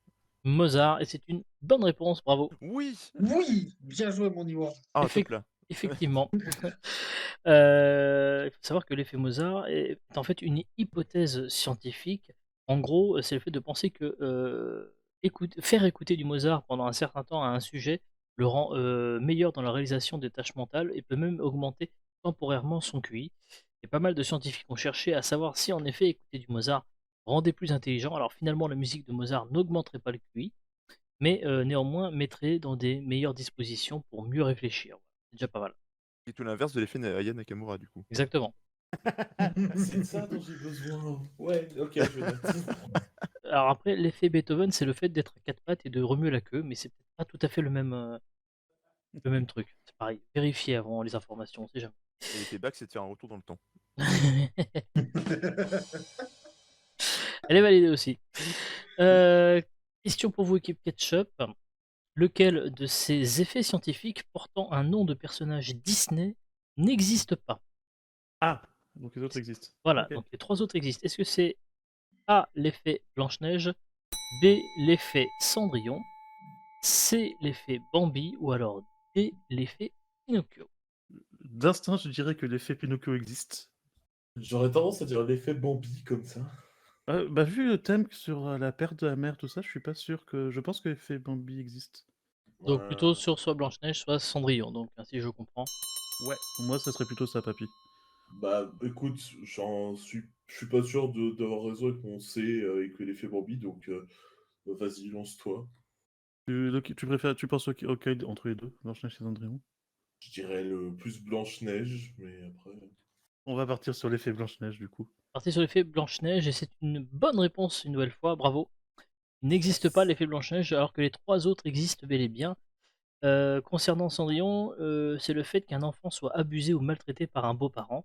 Mozart, et c'est une bonne réponse, bravo. Oui. Oui, bien joué mon Iwan. Ah, Effect- top là. Effectivement. Il faut savoir que l'effet Mozart est en fait une hypothèse scientifique. En gros, c'est le fait de penser que faire écouter du Mozart pendant un certain temps à un sujet le rend meilleur dans la réalisation des tâches mentales et peut même augmenter temporairement son QI. Et pas mal de scientifiques ont cherché à savoir si en effet écouter du Mozart rendait plus intelligent. Alors finalement, la musique de Mozart n'augmenterait pas le QI, mais néanmoins mettrait dans des meilleures dispositions pour mieux réfléchir. C'est déjà pas mal. C'est tout l'inverse de l'effet Aya Nakamura, du coup. Exactement. C'est de ça dont j'ai besoin. Ouais, ok, je note. Alors après, l'effet Beethoven, c'est le fait d'être à quatre pattes et de remuer la queue, mais c'est peut-être pas tout à fait le même truc. C'est pareil, vérifiez avant les informations, on sait jamais. Et l'effet Bach, c'est de faire un retour dans le temps. Elle est validée aussi. Question pour vous, équipe Ketchup. Lequel de ces effets scientifiques portant un nom de personnage Disney n'existe pas? Ah, donc les autres existent. Voilà, Ok. donc les trois autres existent. Est-ce que c'est A, l'effet Blanche-Neige, B, l'effet Cendrillon, C, l'effet Bambi, ou alors D, l'effet Pinocchio? D'instinct, je dirais que l'effet Pinocchio existe. J'aurais tendance à dire l'effet Bambi comme ça. Bah, vu le thème sur la perte de la mère, tout ça, je suis pas sûr que. Je pense que l'effet Bambi existe. Donc plutôt Ouais. sur soit Blanche-Neige, soit Cendrillon, donc si je comprends. Ouais. Pour moi, ça serait plutôt ça, papy. Bah, écoute, je suis pas sûr d'avoir raison avec mon C et que l'effet Bambi, donc vas-y, lance-toi. Tu préfères, tu penses auquel entre les deux, Blanche-Neige et Cendrillon? Je dirais le plus Blanche-Neige, mais après. On va partir sur l'effet Blanche-Neige, du coup. Partez sur l'effet Blanche-Neige et c'est une bonne réponse une nouvelle fois, bravo. Il n'existe pas l'effet Blanche-Neige alors que les 3 autres existent bel et bien. Concernant Cendrillon, c'est le fait qu'un enfant soit abusé ou maltraité par un beau-parent.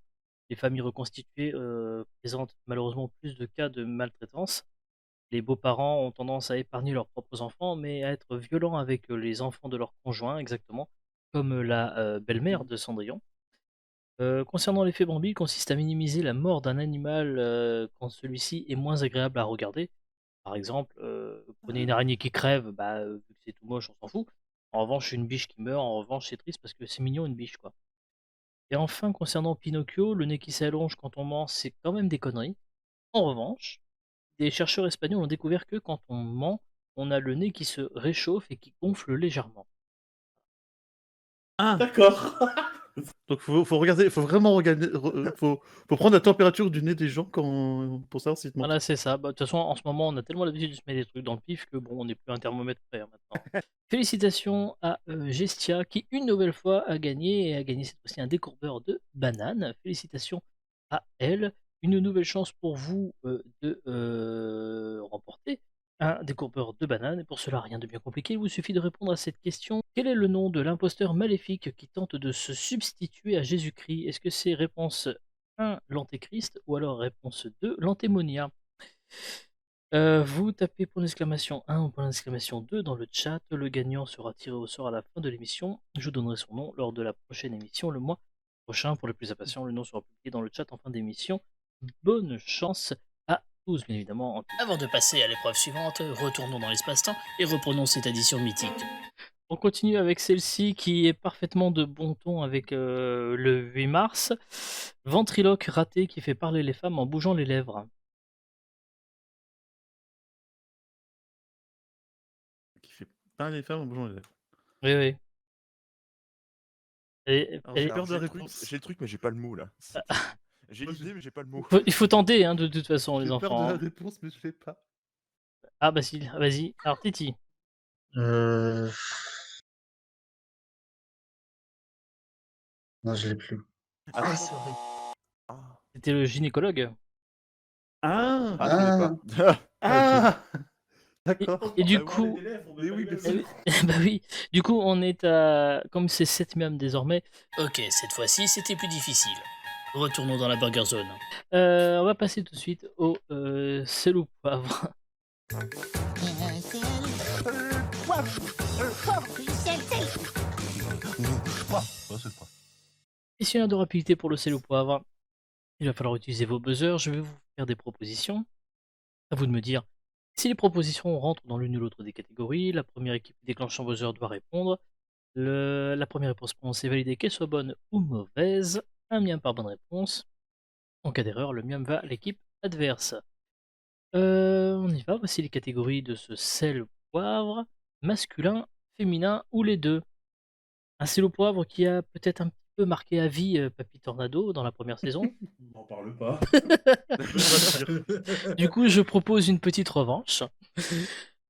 Les familles reconstituées présentent malheureusement plus de cas de maltraitance. Les beaux-parents ont tendance à épargner leurs propres enfants, mais à être violents avec les enfants de leurs conjoints, exactement, comme la belle-mère de Cendrillon. Concernant l'effet Bambi, il consiste à minimiser la mort d'un animal quand celui-ci est moins agréable à regarder. Par exemple, prenez une araignée qui crève, bah, vu que c'est tout moche, on s'en fout. En revanche, une biche qui meurt, en revanche, c'est triste parce que c'est mignon une biche, quoi. Et enfin, concernant Pinocchio, le nez qui s'allonge quand on ment, c'est quand même des conneries. En revanche, des chercheurs espagnols ont découvert que quand on ment, on a le nez qui se réchauffe et qui gonfle légèrement. Ah! D'accord. Donc faut regarder, faut vraiment regarder, faut prendre la température du nez des gens pour savoir s'ils te mentent. Voilà, c'est ça. Bah, de toute façon, en ce moment, on a tellement l'habitude de se mettre des trucs dans le pif que bon, on n'est plus un thermomètre près hein, maintenant. Félicitations à Gestia qui, une nouvelle fois, a gagné et a gagné cette fois-ci un décourbeur de banane. Félicitations à elle. Une nouvelle chance pour vous de remporter un décourbeur de banane. Et pour cela, rien de bien compliqué. Il vous suffit de répondre à cette question. Quel est le nom de l'imposteur maléfique qui tente de se substituer à Jésus-Christ? Est-ce que c'est réponse 1, l'antéchrist, ou alors réponse 2, l'antémonia? Vous tapez point d'exclamation 1 ou point d'exclamation 2 dans le chat. Le gagnant sera tiré au sort à la fin de l'émission. Je vous donnerai son nom lors de la prochaine émission le mois prochain. Pour les plus impatients, le nom sera publié dans le chat en fin d'émission. Bonne chance à tous, bien évidemment. Avant de passer à l'épreuve suivante, retournons dans l'espace-temps et reprenons cette addition mythique. On continue avec celle-ci qui est parfaitement de bon ton avec le 8 mars. Ventriloque raté qui fait parler les femmes en bougeant les lèvres. Qui fait pas les femmes en bougeant les lèvres. Oui, oui. Alors, j'ai Et- peur de la J'ai le truc- réponse. j'ai le truc, mais j'ai pas le mot là. J'ai l'idée, mais j'ai pas le mot. il faut tenter hein, de toute façon, les J'ai peur de enfants. la hein. réponse, mais je l'ai pas. Ah, Basile, vas-y. Alors, Titi. Euh... Non, je l'ai plus. Attends, c'est vrai. Ah, C'était le gynécologue. Ah! ah, je l'ai pas. Ah! Et, D'accord. et du bah oui, coup, Mais oui, bien eh sûr. oui, bah oui, du coup, on est à. Comme c'est 7 miam désormais, Ok, cette fois-ci, c'était plus difficile. Retournons dans la Burger Zone. on va passer tout de suite au sel ou poivre. Questionnaire de rapidité pour le sel ou poivre. Il va falloir utiliser vos buzzers. Je vais vous faire des propositions. À vous de me dire si les propositions rentrent dans l'une ou l'autre des catégories. La première équipe déclenchant buzzer doit répondre. La première réponse est validée, qu'elle soit bonne ou mauvaise. Un miam par bonne réponse. En cas d'erreur, le miam va à l'équipe adverse. On y va, voici les catégories de ce sel au poivre. Masculin, féminin ou les deux. Un sel au poivre qui a peut-être un petit peu marqué à vie Papy Tornado dans la première saison. N'en parle pas. Du coup, je propose une petite revanche.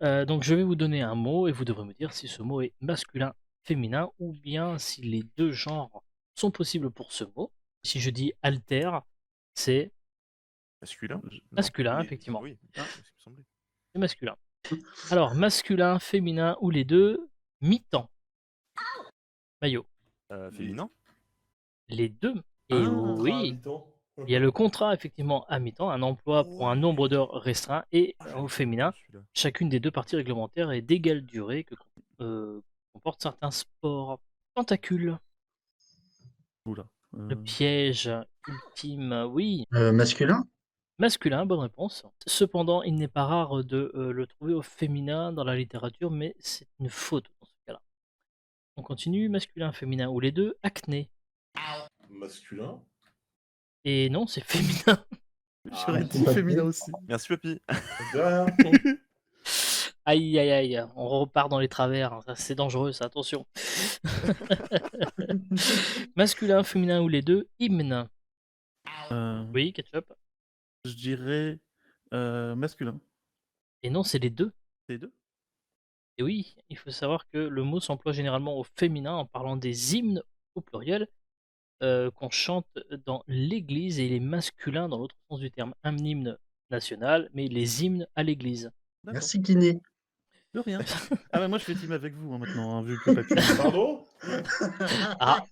Donc, je vais vous donner un mot et vous devrez me dire si ce mot est masculin, féminin ou bien si les deux genres sont possibles pour ce mot. Si je dis alter, c'est Masculin? masculin, oui. effectivement. Oui, ah, c'est ce qui me semblait. C'est masculin. Alors, masculin, féminin ou les deux, mi-temps. Maillot. Féminin? Les deux. Et Ah, oui, Mi-temps. il y a le contrat effectivement à mi-temps, un emploi pour un nombre d'heures restreint, et au féminin, Celui-là. chacune des deux parties réglementaires est d'égale durée que comportent certains sports. Tentacule, Oula. le piège ultime, oui. Masculin? Masculin, bonne réponse. Cependant, il n'est pas rare de le trouver au féminin dans la littérature, mais c'est une faute dans ce cas-là. On continue, masculin, féminin ou les deux, acné. Masculin. Et non, c'est féminin. J'aurais dit Papy. féminin aussi. Merci, papy. De rien. Aïe, aïe, aïe, on repart dans les travers, hein, ça, c'est dangereux, ça, attention. Masculin, féminin ou les deux, hymne. Oui, ketchup. Je dirais masculin. Et non, c'est les deux. C'est les deux? Et oui, il faut savoir que le mot s'emploie généralement au féminin en parlant des hymnes au pluriel qu'on chante dans l'église et les masculins dans l'autre sens du terme. Un hymne national, mais les hymnes à l'église. D'accord. Merci, Kiné. De rien. Ah bah moi je fais team avec vous maintenant, hein, vu que papy. Pardon? Ah.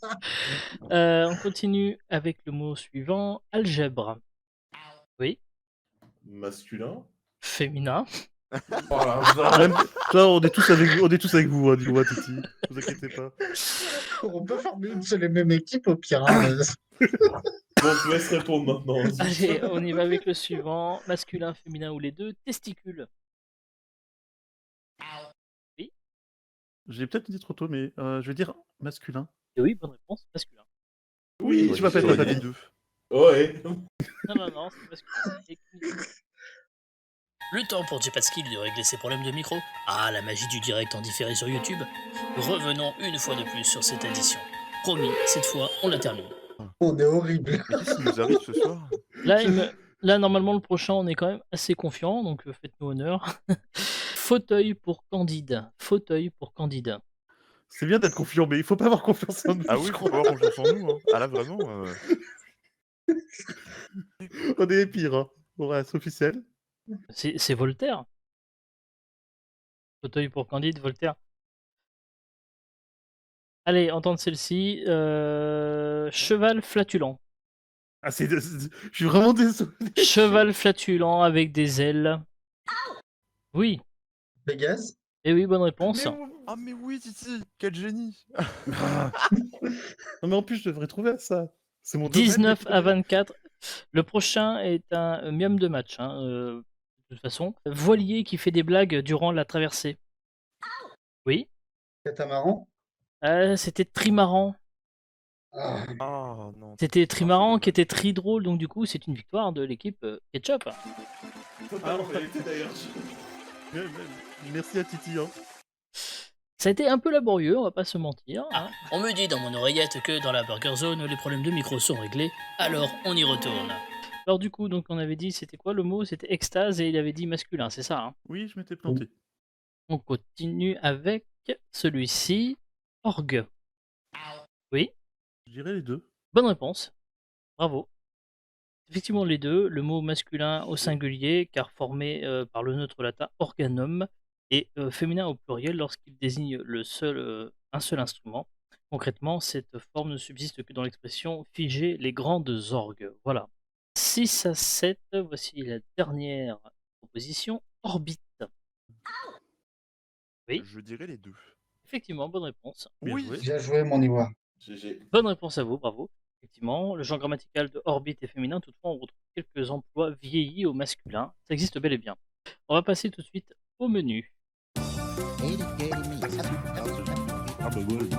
On continue avec le mot suivant, algèbre. Oui, Masculin? féminin. Voilà. Même- Toi, on est tous avec vous, hein, dis-moi, Titi. Ne vous inquiétez pas. On peut former une seule et même équipe au pire. Hein. Bon, je vous laisse répondre maintenant. Allez, on y va avec le suivant, masculin, féminin ou les deux, testicules. J'ai peut-être dit trop tôt, mais je vais dire masculin. Et oui, bonne réponse, masculin. Oui, je m'appelle J'aurais pas dit les papy. deux. Ouais. Non, c'est masculin. Et- Le temps pour Jepatski de régler ses problèmes de micro. Ah, la magie du direct en différé sur YouTube. Revenons une fois de plus sur cette édition. Promis, cette fois, on la termine. On est horrible. Mais qu'est-ce qui nous arrive ce soir? Là, normalement, le prochain, on est quand même assez confiant, donc faites-nous honneur. Fauteuil pour Candide. Fauteuil pour Candide. C'est bien d'être confiant, mais il faut pas avoir confiance en nous. Ah oui, je faut crois. avoir confiance en nous. Hein. Ah là, vraiment. On est les pires. Hein. Bon, ouais, c'est officiel. C'est Voltaire. Fauteuil pour Candide, Voltaire. Allez, entendre celle-ci. Cheval flatulent. Ah, je suis vraiment désolé. Cheval flatulent avec des ailes. Oui. Vegas. Et oui, bonne réponse. Ah mais oui, Titi, quel génie. Ah. Non, mais en plus, je devrais trouver ça. C'est mon domaine, 19 mais- à 24. Le prochain est un miam de match, hein, de toute façon. Voilier qui fait des blagues durant la traversée. Oui. Catamaran. C'était trimaran. Ah, Ah non. C'était trimaran qui était très drôle, donc du coup, c'est une victoire de l'équipe Ketchup. Totalement vérité d'ailleurs. Merci à Titi. Hein. Ça a été un peu laborieux, on va pas se mentir. hein. On me dit dans mon oreillette que dans la Burger Zone, les problèmes de micro sont réglés. Alors, on y retourne. Alors du coup, donc on avait dit, c'était quoi le mot? C'était extase et il avait dit masculin, c'est ça. hein. Oui, je m'étais planté. On continue avec celui-ci, orgue. Oui, Je dirais les deux. bonne réponse. Bravo. Effectivement, les deux, le mot masculin au singulier, car formé par le neutre latin organum, et féminin au pluriel lorsqu'il désigne un seul instrument. Concrètement, cette forme ne subsiste que dans l'expression figer les grandes orgues. Voilà. 6 à 7, voici la dernière proposition, orbite. Oui. Je dirais les deux. Effectivement, bonne réponse. Bien Oui. joué. bien joué, mon Ivoire. GG. Bonne réponse à vous, bravo. Effectivement, le genre grammatical de orbite est féminin, toutefois on retrouve quelques emplois vieillis au masculin. Ça existe bel et bien. On va passer tout de suite au menu. Ah bah ouais.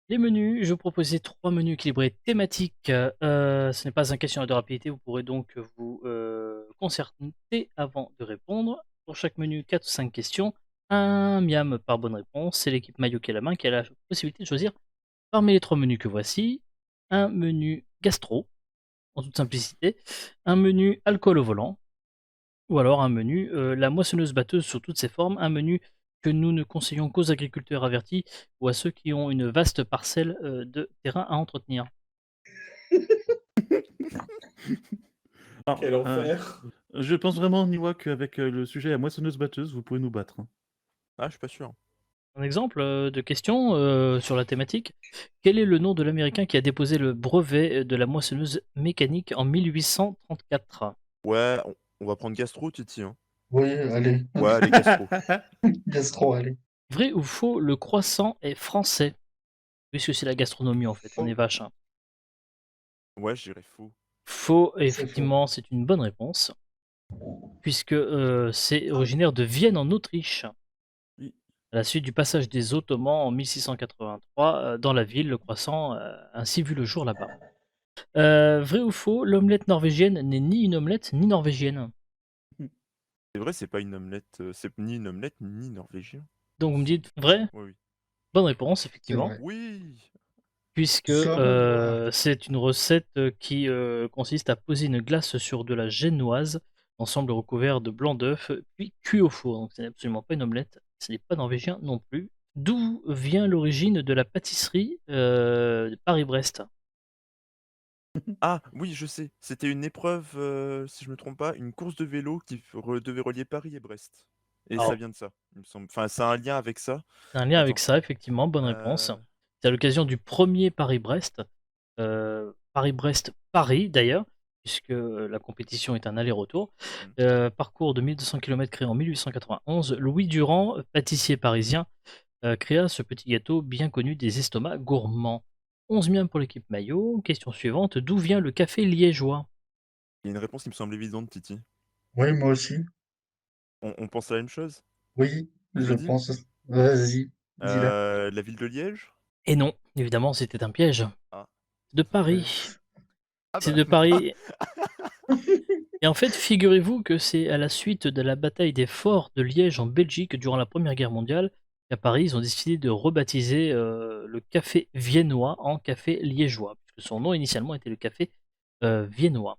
Les menus, je vous proposais 3 menus équilibrés thématiques. Ce n'est pas un questionnaire de rapidité, vous pourrez donc vous concerter avant de répondre. Pour chaque menu, 4 ou 5 questions. Un miam par bonne réponse. C'est l'équipe maillot qui a la main qui a la possibilité de choisir parmi les 3 menus que voici. Un menu gastro, en toute simplicité. Un menu alcool au volant. Ou alors un menu la moissonneuse batteuse sous toutes ses formes. Un menu que nous ne conseillons qu'aux agriculteurs avertis ou à ceux qui ont une vaste parcelle de terrain à entretenir. Alors, Quel enfer. je pense vraiment, Niwa, qu'avec le sujet à moissonneuse-batteuse, vous pouvez nous battre. Hein. Ah, je suis pas sûr. Un exemple de question sur la thématique. Quel est le nom de l'américain qui a déposé le brevet de la moissonneuse mécanique en 1834? Ouais, on va prendre gastro, Titi. Hein. Oui, allez. Ouais, allez, gastro. Gastro, allez. Vrai ou faux, le croissant est français? Puisque c'est la gastronomie en fait, on est vache. hein. Ouais, je dirais faux. Faux, et C'est effectivement, c'est une bonne réponse. Puisque c'est originaire de Vienne en Autriche. Oui. À la suite du passage des Ottomans en 1683 dans la ville, le croissant a ainsi vu le jour là-bas. Vrai ou faux, l'omelette norvégienne n'est ni une omelette ni norvégienne. C'est vrai, c'est pas une omelette, c'est ni une omelette ni norvégien. Donc vous me dites vrai? Oui, oui. Bonne réponse, C'est effectivement. vrai. Oui! Puisque Ça, c'est une recette qui consiste à poser une glace sur de la génoise, ensemble recouvert de blanc d'œuf, puis cuit au four. Donc ce n'est absolument pas une omelette, ce n'est pas norvégien non plus. D'où vient l'origine de la pâtisserie de Paris-Brest? Ah oui, je sais, c'était une épreuve, si je me trompe pas, une course de vélo qui devait relier Paris et Brest. Et ça Alors, vient de ça, il me semble. Enfin, ça a un lien avec ça. c'est un lien avec Attends. ça, effectivement, bonne réponse. Euh, C'est à l'occasion du premier Paris-Brest, Paris-Brest-Paris d'ailleurs, puisque la compétition est un aller-retour. Parcours de 1200 km créé en 1891, Louis Durand, pâtissier parisien, créa ce petit gâteau bien connu des estomacs gourmands. 11 miams pour l'équipe maillot. Question suivante, d'où vient le café liégeois? Il y a une réponse qui me semble évidente, Titi. oui, moi aussi. On pense à la même chose? Oui, Je je le dis? pense. Vas-y, dis-la. La ville de Liège? Et non, évidemment, c'était un piège. Ah. De Ouais. Paris. Ah C'est bah, de Paris. Et en fait, figurez-vous que c'est à la suite de la bataille des forts de Liège en Belgique durant la Première Guerre mondiale qu'à Paris, ils ont décidé de rebaptiser le café viennois en café liégeois, puisque son nom initialement était le café viennois.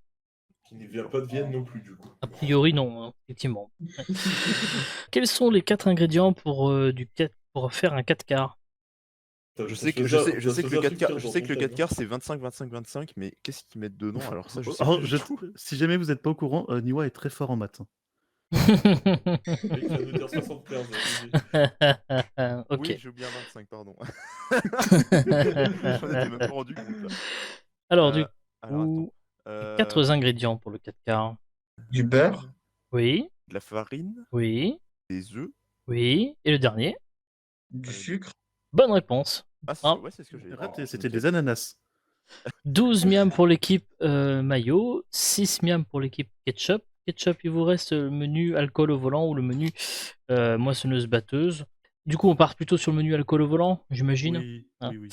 Qui ne vient pas de Vienne non plus, du coup. A priori, non, hein, effectivement. Ouais. Quels sont les 4 ingrédients pour faire un 4 quarts? je sais que le 4 quarts, le 4 quarts c'est 25, 25, 25, mais qu'est-ce qu'ils mettent dedans? Alors ça, je sais Alors, plus du tout. si jamais vous n'êtes pas au courant, Niwa est très fort en maths. Le mec va nous dire 75. Ok. Oui, j'ai oublié un 25, pardon. J'en étais même pas rendu compte là. Alors, du Alors attends. coup, 4 ingrédients pour le 4 quarts. Du beurre, Oui, De la farine, oui, des œufs. oui. Et le dernier? du sucre. Bonne réponse. Ah, Ah, ouais, c'est ce que j'ai. Arrête, c'était Ok. des ananas. 12 miams pour l'équipe maillot, 6 miams pour l'équipe ketchup. Ketchup, il vous reste le menu alcool au volant ou le menu moissonneuse batteuse. Du coup, on part plutôt sur le menu alcool au volant, j'imagine. Oui, Ah. oui, oui.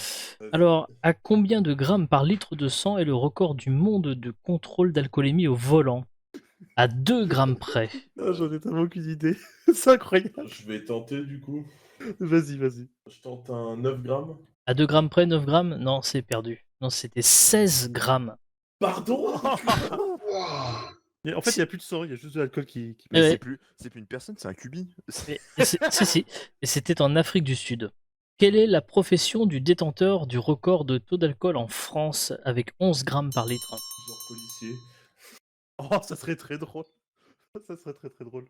Alors, à combien de grammes par litre de sang est le record du monde de contrôle d'alcoolémie au volant? À 2 grammes près. Ah, j'en ai tellement aucune idée. C'est incroyable. Je vais tenter, du coup. Vas-y, vas-y. Je tente un 9 grammes. À 2 grammes près, 9 grammes? Non, c'est perdu. Non, c'était 16 grammes. Pardon. En fait, il n'y a plus de sang, il y a juste de l'alcool qui Eh ouais. C'est plus une personne, c'est un cubi. Si. Et c'était en Afrique du Sud. Quelle est la profession du détenteur du record de taux d'alcool en France avec 11 grammes par litre? Genre policier. Oh, ça serait très drôle. Ça serait très très drôle.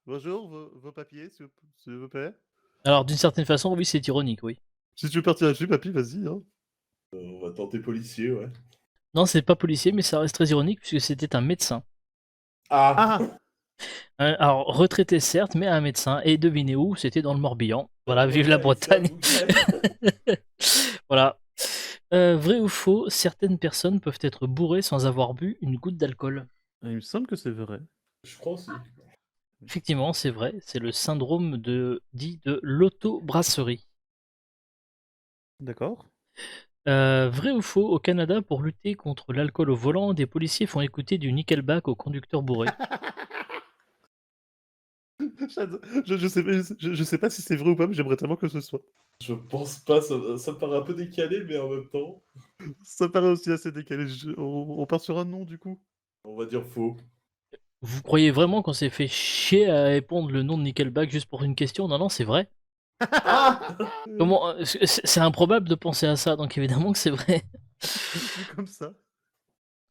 Bonjour, vos papiers, s'il vous plaît. Alors, d'une certaine façon, oui, c'est ironique, oui. Si tu veux partir là-dessus, papy, vas-y. Hein. On va tenter policier, ouais. Non, c'est pas policier, mais ça reste très ironique puisque c'était un médecin. Ah, Alors, retraité certes, mais un médecin. Et devinez où? C'était dans le Morbihan. Voilà, vive la Bretagne. Voilà. Vrai ou faux, certaines personnes peuvent être bourrées sans avoir bu une goutte d'alcool. Il me semble que c'est vrai. Je crois aussi. Effectivement, c'est vrai. C'est le syndrome dit de l'auto-brasserie. D'accord. Vrai ou faux, au Canada, pour lutter contre l'alcool au volant, des policiers font écouter du Nickelback aux conducteurs bourrés. Je sais pas si c'est vrai ou pas, mais j'aimerais tellement que ce soit. Je pense pas, ça me paraît un peu décalé, mais en même temps, Ça paraît aussi assez décalé. On part sur un nom du coup. on va dire faux. Vous croyez vraiment qu'on s'est fait chier à répondre le nom de Nickelback juste pour une question? Non, non, c'est vrai. Comment c'est improbable de penser à ça, donc évidemment que c'est vrai. C'est comme ça.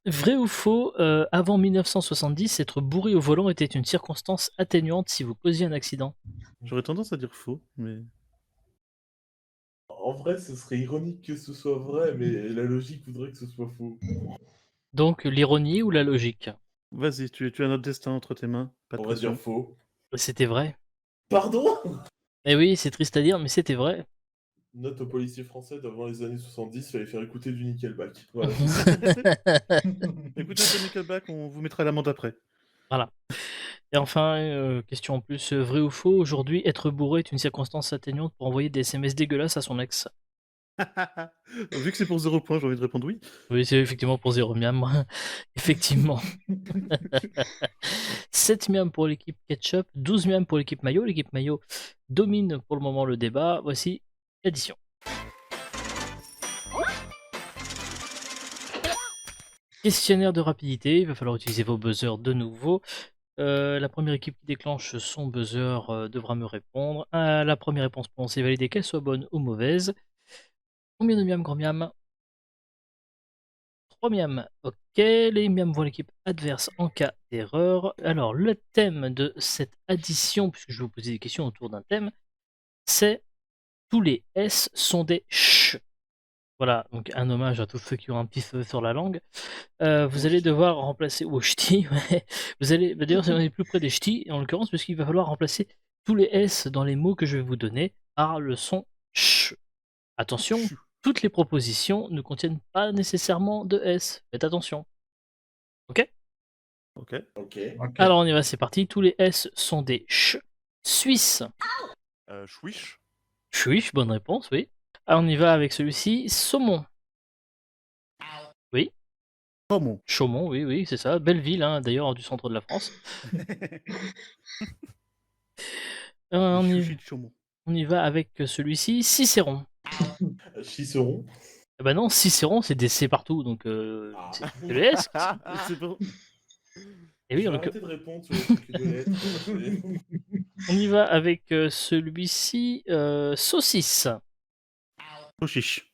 Vrai ou faux, avant 1970, être bourré au volant était une circonstance atténuante si vous causiez un accident. J'aurais tendance à dire faux, mais. En vrai, ce serait ironique que ce soit vrai, mais la logique voudrait que ce soit faux. Donc l'ironie ou la logique? Vas-y, tu as notre destin entre tes mains. Pas de On va pression. dire faux. C'était vrai. Pardon? Eh oui, c'est triste à dire, mais c'était vrai. Note aux policiers français d'avant les années 70, fallait faire écouter du Nickelback. Voilà. Écoutez un peu Nickelback, on vous mettra l'amende après. Voilà. Et enfin, question en plus, vrai ou faux, aujourd'hui, être bourré est une circonstance atténuante pour envoyer des SMS dégueulasses à son ex. Vu que c'est pour 0 point, j'ai envie de répondre oui. Oui, c'est effectivement pour 0 miam. Effectivement. 7 miam pour l'équipe Ketchup, 12 miam pour l'équipe Mayo. L'équipe Mayo domine pour le moment le débat. Voici l'addition. Questionnaire de rapidité, il va falloir utiliser vos buzzers de nouveau. La première équipe qui déclenche son buzzer devra me répondre. La première réponse prononcée validée, qu'elle soit bonne ou mauvaise. Combien de miam, grand miam? 3 miam. Ok, les miams vont à l'équipe adverse en cas d'erreur. Alors, le thème de cette addition, puisque je vais vous poser des questions autour d'un thème, c'est tous les S sont des ch. Voilà, donc un hommage à tous ceux qui ont un petit feu sur la langue. Vous allez devoir remplacer ou ch'ti, ouais. Vous allez, d'ailleurs, on est plus près des ch'tis en l'occurrence, parce qu'il va falloir remplacer tous les S dans les mots que je vais vous donner par le son ch. Attention, toutes les propositions ne contiennent pas nécessairement de S. Faites attention. Ok? Ok. Ok. Ok. Alors on y va, c'est parti. Tous les S sont des ch. Suisse. Chouiche. Chouiche, bonne réponse, oui. Alors on y va avec celui-ci. Saumon. Oui. Saumon. Chaumont, oui, oui, c'est ça. Belle ville, hein, d'ailleurs, du centre de la France. On Chouchi y, de Chaumont. on y va avec celui-ci. Cicéron. Ciceron. Eh ben non, Cicéron, c'est des C partout, donc Ah. c'est le S. C'est bon. Et oui, Je vais donc, arrêter de répondre sur les trucs de lettres. on y va avec celui-ci. Saucisse. Sauchiche.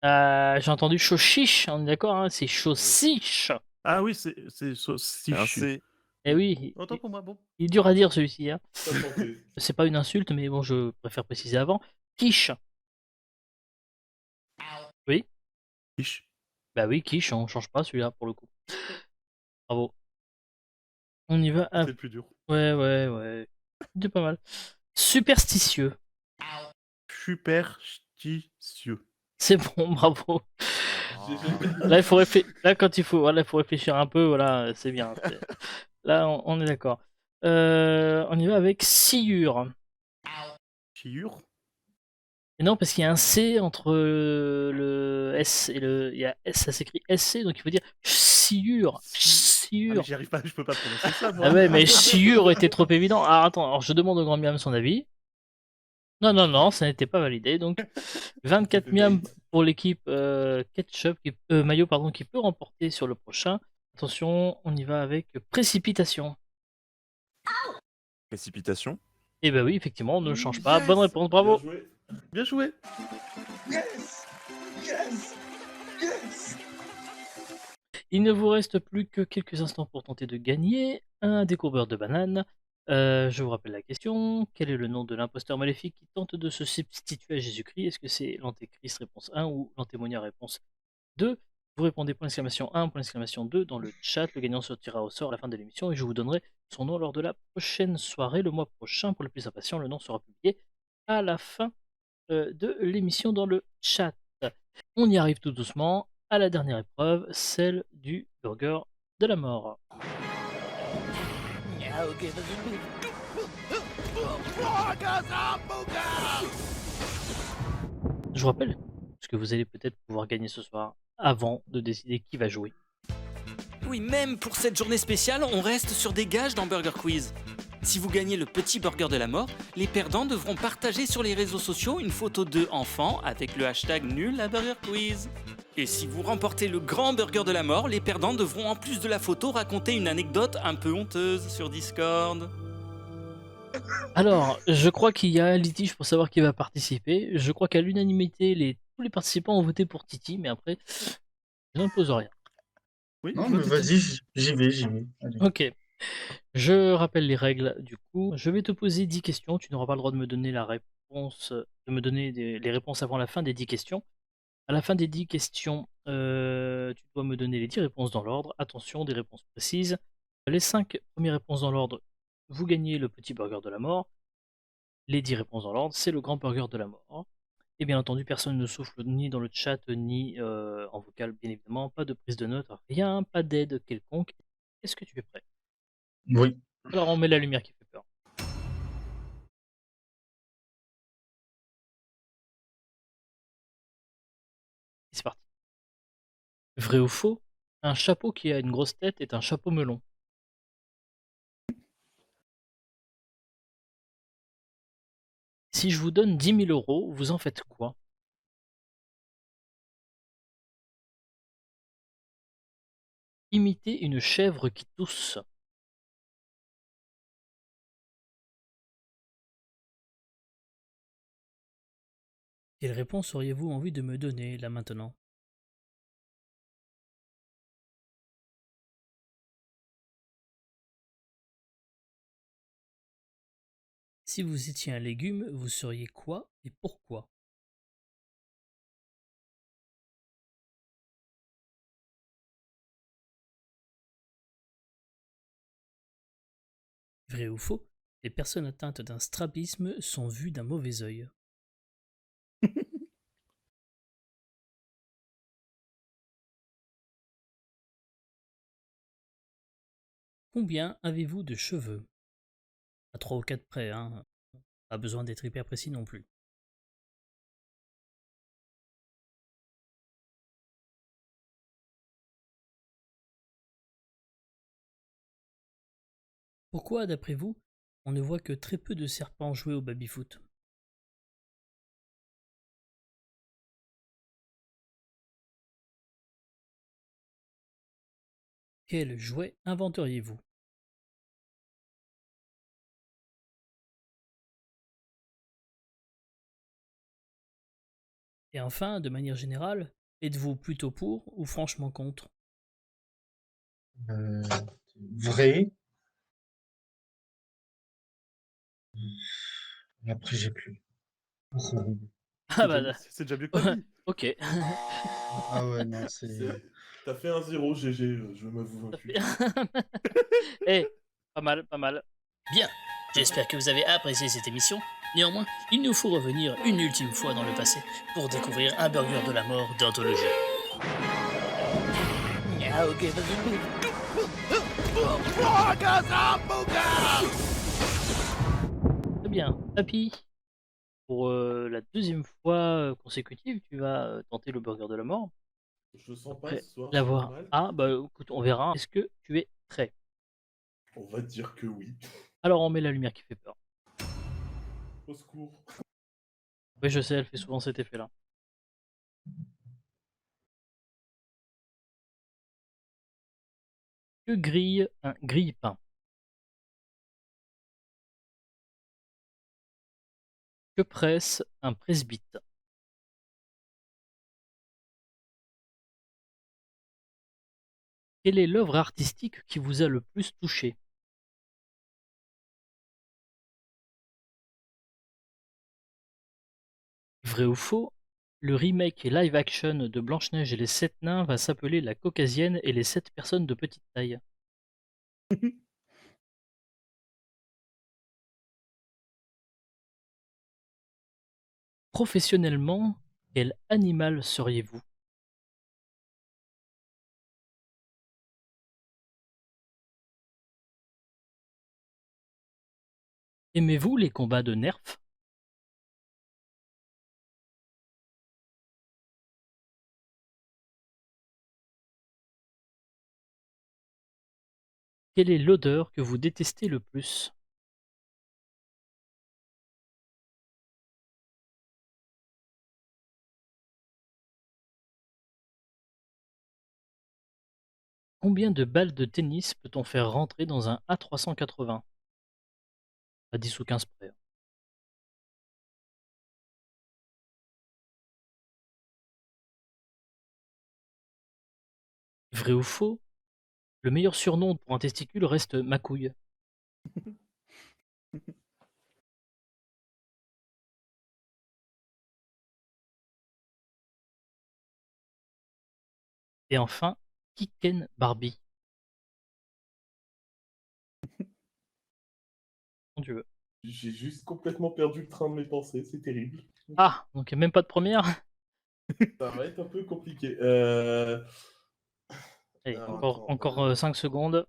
J'ai entendu chauchiche, on est d'accord, hein, c'est chaussiche. Ah oui, c'est Un sauciche. C. Eh oui, Autant pour moi, bon. il est dur à dire celui-ci. Hein. Pas tenté. C'est pas une insulte, mais bon, je préfère préciser avant. Quiche. Oui, Quiche. bah oui, quiche, on change pas celui-là pour le coup. Bravo. On y va. C'est le plus dur. Ouais, ouais, ouais. C'est pas mal. Superstitieux. Superstitieux. C'est bon, bravo. J'ai- Là, il faut là, quand il faut, voilà, il faut réfléchir un peu, voilà, c'est bien. Là, on est d'accord. On y va avec sciure. Chiure. Et non, parce qu'il y a un C entre le S et le. Il y a S, ça s'écrit SC, donc il faut dire sciure. Ah, mais Sciure. j'y arrive pas, je peux pas prononcer ça, moi. Ah ouais, mais sciure était trop évident. Alors attends, alors je demande au grand miam son avis. Non, non, non, ça n'était pas validé. Donc 24 miam pour l'équipe Ketchup, Mayo, pardon, qui peut remporter sur le prochain. Attention, on y va avec précipitation. Précipitation. Et bah oui, effectivement, on ne change pas. Bonne réponse, bravo. Bien joué. Bien joué. Yes! Yes! Yes! Il ne vous reste plus que quelques instants pour tenter de gagner un découvreur de bananes. Je vous rappelle la question. Quel est le nom de l'imposteur maléfique qui tente de se substituer à Jésus-Christ? Est-ce que c'est l'antéchrist réponse 1 ou l'antémonia réponse 2? Vous répondez point d'exclamation 1, point d'exclamation 2 dans le chat. Le gagnant sortira au sort à la fin de l'émission et je vous donnerai son nom lors de la prochaine soirée, le mois prochain. Pour les plus impatients, le nom sera publié à la fin de l'émission dans le chat. On y arrive tout doucement à la dernière épreuve, celle du burger de la mort. Je vous rappelle, parce que vous allez peut-être pouvoir gagner ce soir avant de décider qui va jouer. Oui, même pour cette journée spéciale, on reste sur des gages dans Burger Quiz. Si vous gagnez le petit burger de la mort, les perdants devront partager sur les réseaux sociaux une photo d'eux enfants avec le hashtag nul à Burger Quiz. Et si vous remportez le grand burger de la mort, les perdants devront en plus de la photo raconter une anecdote un peu honteuse sur Discord. Alors, je crois qu'il y a un litige pour savoir qui va participer. Je crois qu'à l'unanimité, tous les participants ont voté pour Titi, mais après, je n'impose rien. Oui, Non, je mais vois tout. vas-y, j'y vais, j'y vais. Allez. Ok. Je rappelle les règles du coup. Je vais te poser 10 questions. Tu n'auras pas le droit de me donner la réponse, de me donner les réponses avant la fin des 10 questions. À la fin des 10 questions, tu dois me donner les 10 réponses dans l'ordre. Attention, des réponses précises. Les 5 premières réponses dans l'ordre, vous gagnez le petit burger de la mort. Les 10 réponses dans l'ordre, c'est le grand burger de la mort. Et bien entendu, personne ne souffle ni dans le chat, ni en vocal, bien évidemment. Pas de prise de notes, rien, pas d'aide quelconque. Est-ce que tu es prêt? Oui. Alors on met la lumière qui fait peur. C'est parti. Vrai ou faux? Un chapeau qui a une grosse tête est un chapeau melon. Si je vous donne 10 000 euros, vous en faites quoi? Imitez une chèvre qui tousse. Quelle réponse auriez-vous envie de me donner là maintenant? Si vous étiez un légume, vous seriez quoi et pourquoi? Vrai ou faux? Les personnes atteintes d'un strabisme sont vues d'un mauvais œil. Combien avez-vous de cheveux? À 3 ou 4 près, hein. Pas besoin d'être hyper précis non plus. Pourquoi, d'après vous, on ne voit que très peu de serpents jouer au baby-foot? Quel jouet inventeriez-vous? Et enfin, de manière générale, êtes-vous plutôt pour ou franchement contre? Euh, Vrai. Après, j'ai plus. Ah bah, C'est déjà mieux que ma vie. ok. Ah ouais, non, c'est. T'as fait un 0, GG, je m'avoue vaincu. Eh, pas mal, pas mal. Bien, j'espère que vous avez apprécié cette émission. Néanmoins, il nous faut revenir une ultime fois dans le passé pour découvrir un burger de la mort d'anthologie. Très bien. Papy, pour la deuxième fois consécutive, tu vas tenter le burger de la mort. Je le sens pas Après ce soir, j'ai l'avoir. mal. Ah, bah écoute, on verra. Est-ce que tu es prêt? On va dire que oui. Alors on met la lumière qui fait peur. Au secours. Oui, je sais, elle fait souvent cet effet-là. Que grille un grille-pain? Que presse un presbyte? Quelle est l'œuvre artistique qui vous a le plus touché? Vrai ou faux? Le remake et live action de Blanche-Neige et les 7 nains va s'appeler La Caucasienne et les 7 personnes de petite taille. Professionnellement, quel animal seriez-vous? Aimez-vous les combats de nerfs? Quelle est l'odeur que vous détestez le plus? Combien de balles de tennis peut-on faire rentrer dans un A380? À 10 ou 15 près. Vrai ou faux? Le meilleur surnom pour un testicule reste ma couille. Et enfin, qui ken Barbie? Quand tu veux. J'ai juste complètement perdu le train de mes pensées, c'est terrible. Ah, donc même pas de première? Ça va être un peu compliqué. Allez, Alors, encore attends, 5 secondes.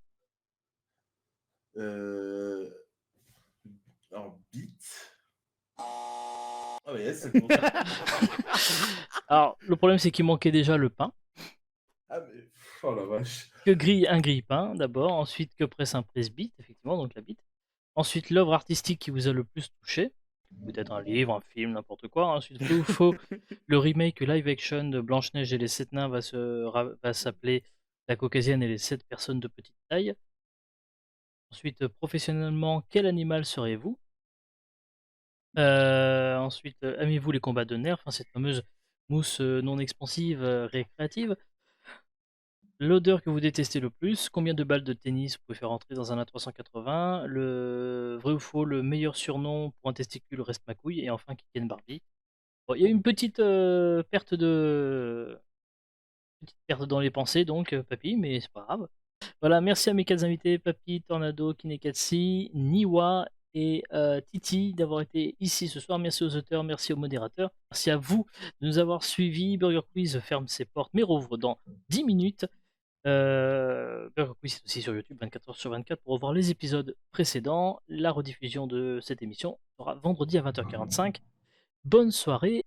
Alors, beat. Ah ouais, c'est pour ça. Alors, le problème, c'est qu'il manquait déjà le pain. Ah mais, oh la vache. Que grille un grille-pain, d'abord. Ensuite, que presse un presse-bite, effectivement, donc la bite. Ensuite, l'œuvre artistique qui vous a le plus touché. Peut-être un livre, un film, n'importe quoi. Ensuite, vrai ou faux, le remake live action de Blanche-Neige et les 7 nains va s'appeler La Caucasienne et les 7 personnes de petite taille. Ensuite, professionnellement, quel animal serez-vous? Ensuite, aimez-vous les combats de nerfs, enfin, cette fameuse mousse non expansive récréative? L'odeur que vous détestez le plus? Combien de balles de tennis vous pouvez faire entrer dans un A380? Le vrai ou faux, le meilleur surnom pour un testicule reste ma couille? Et enfin, Kiken Barbie. Bon, il y a une petite perte dans les pensées, donc, papy, mais c'est pas grave. Voilà, merci à mes 4 invités, Papy, Tornado, Kinekatsi, Niwa et Titi d'avoir été ici ce soir. Merci aux auteurs, merci aux modérateurs. Merci à vous de nous avoir suivis. Burger Quiz ferme ses portes, mais rouvre dans 10 minutes. Burger Quiz c'est aussi sur YouTube 24h/24 pour revoir les épisodes précédents. La rediffusion de cette émission sera vendredi à 20h45. Bonne soirée.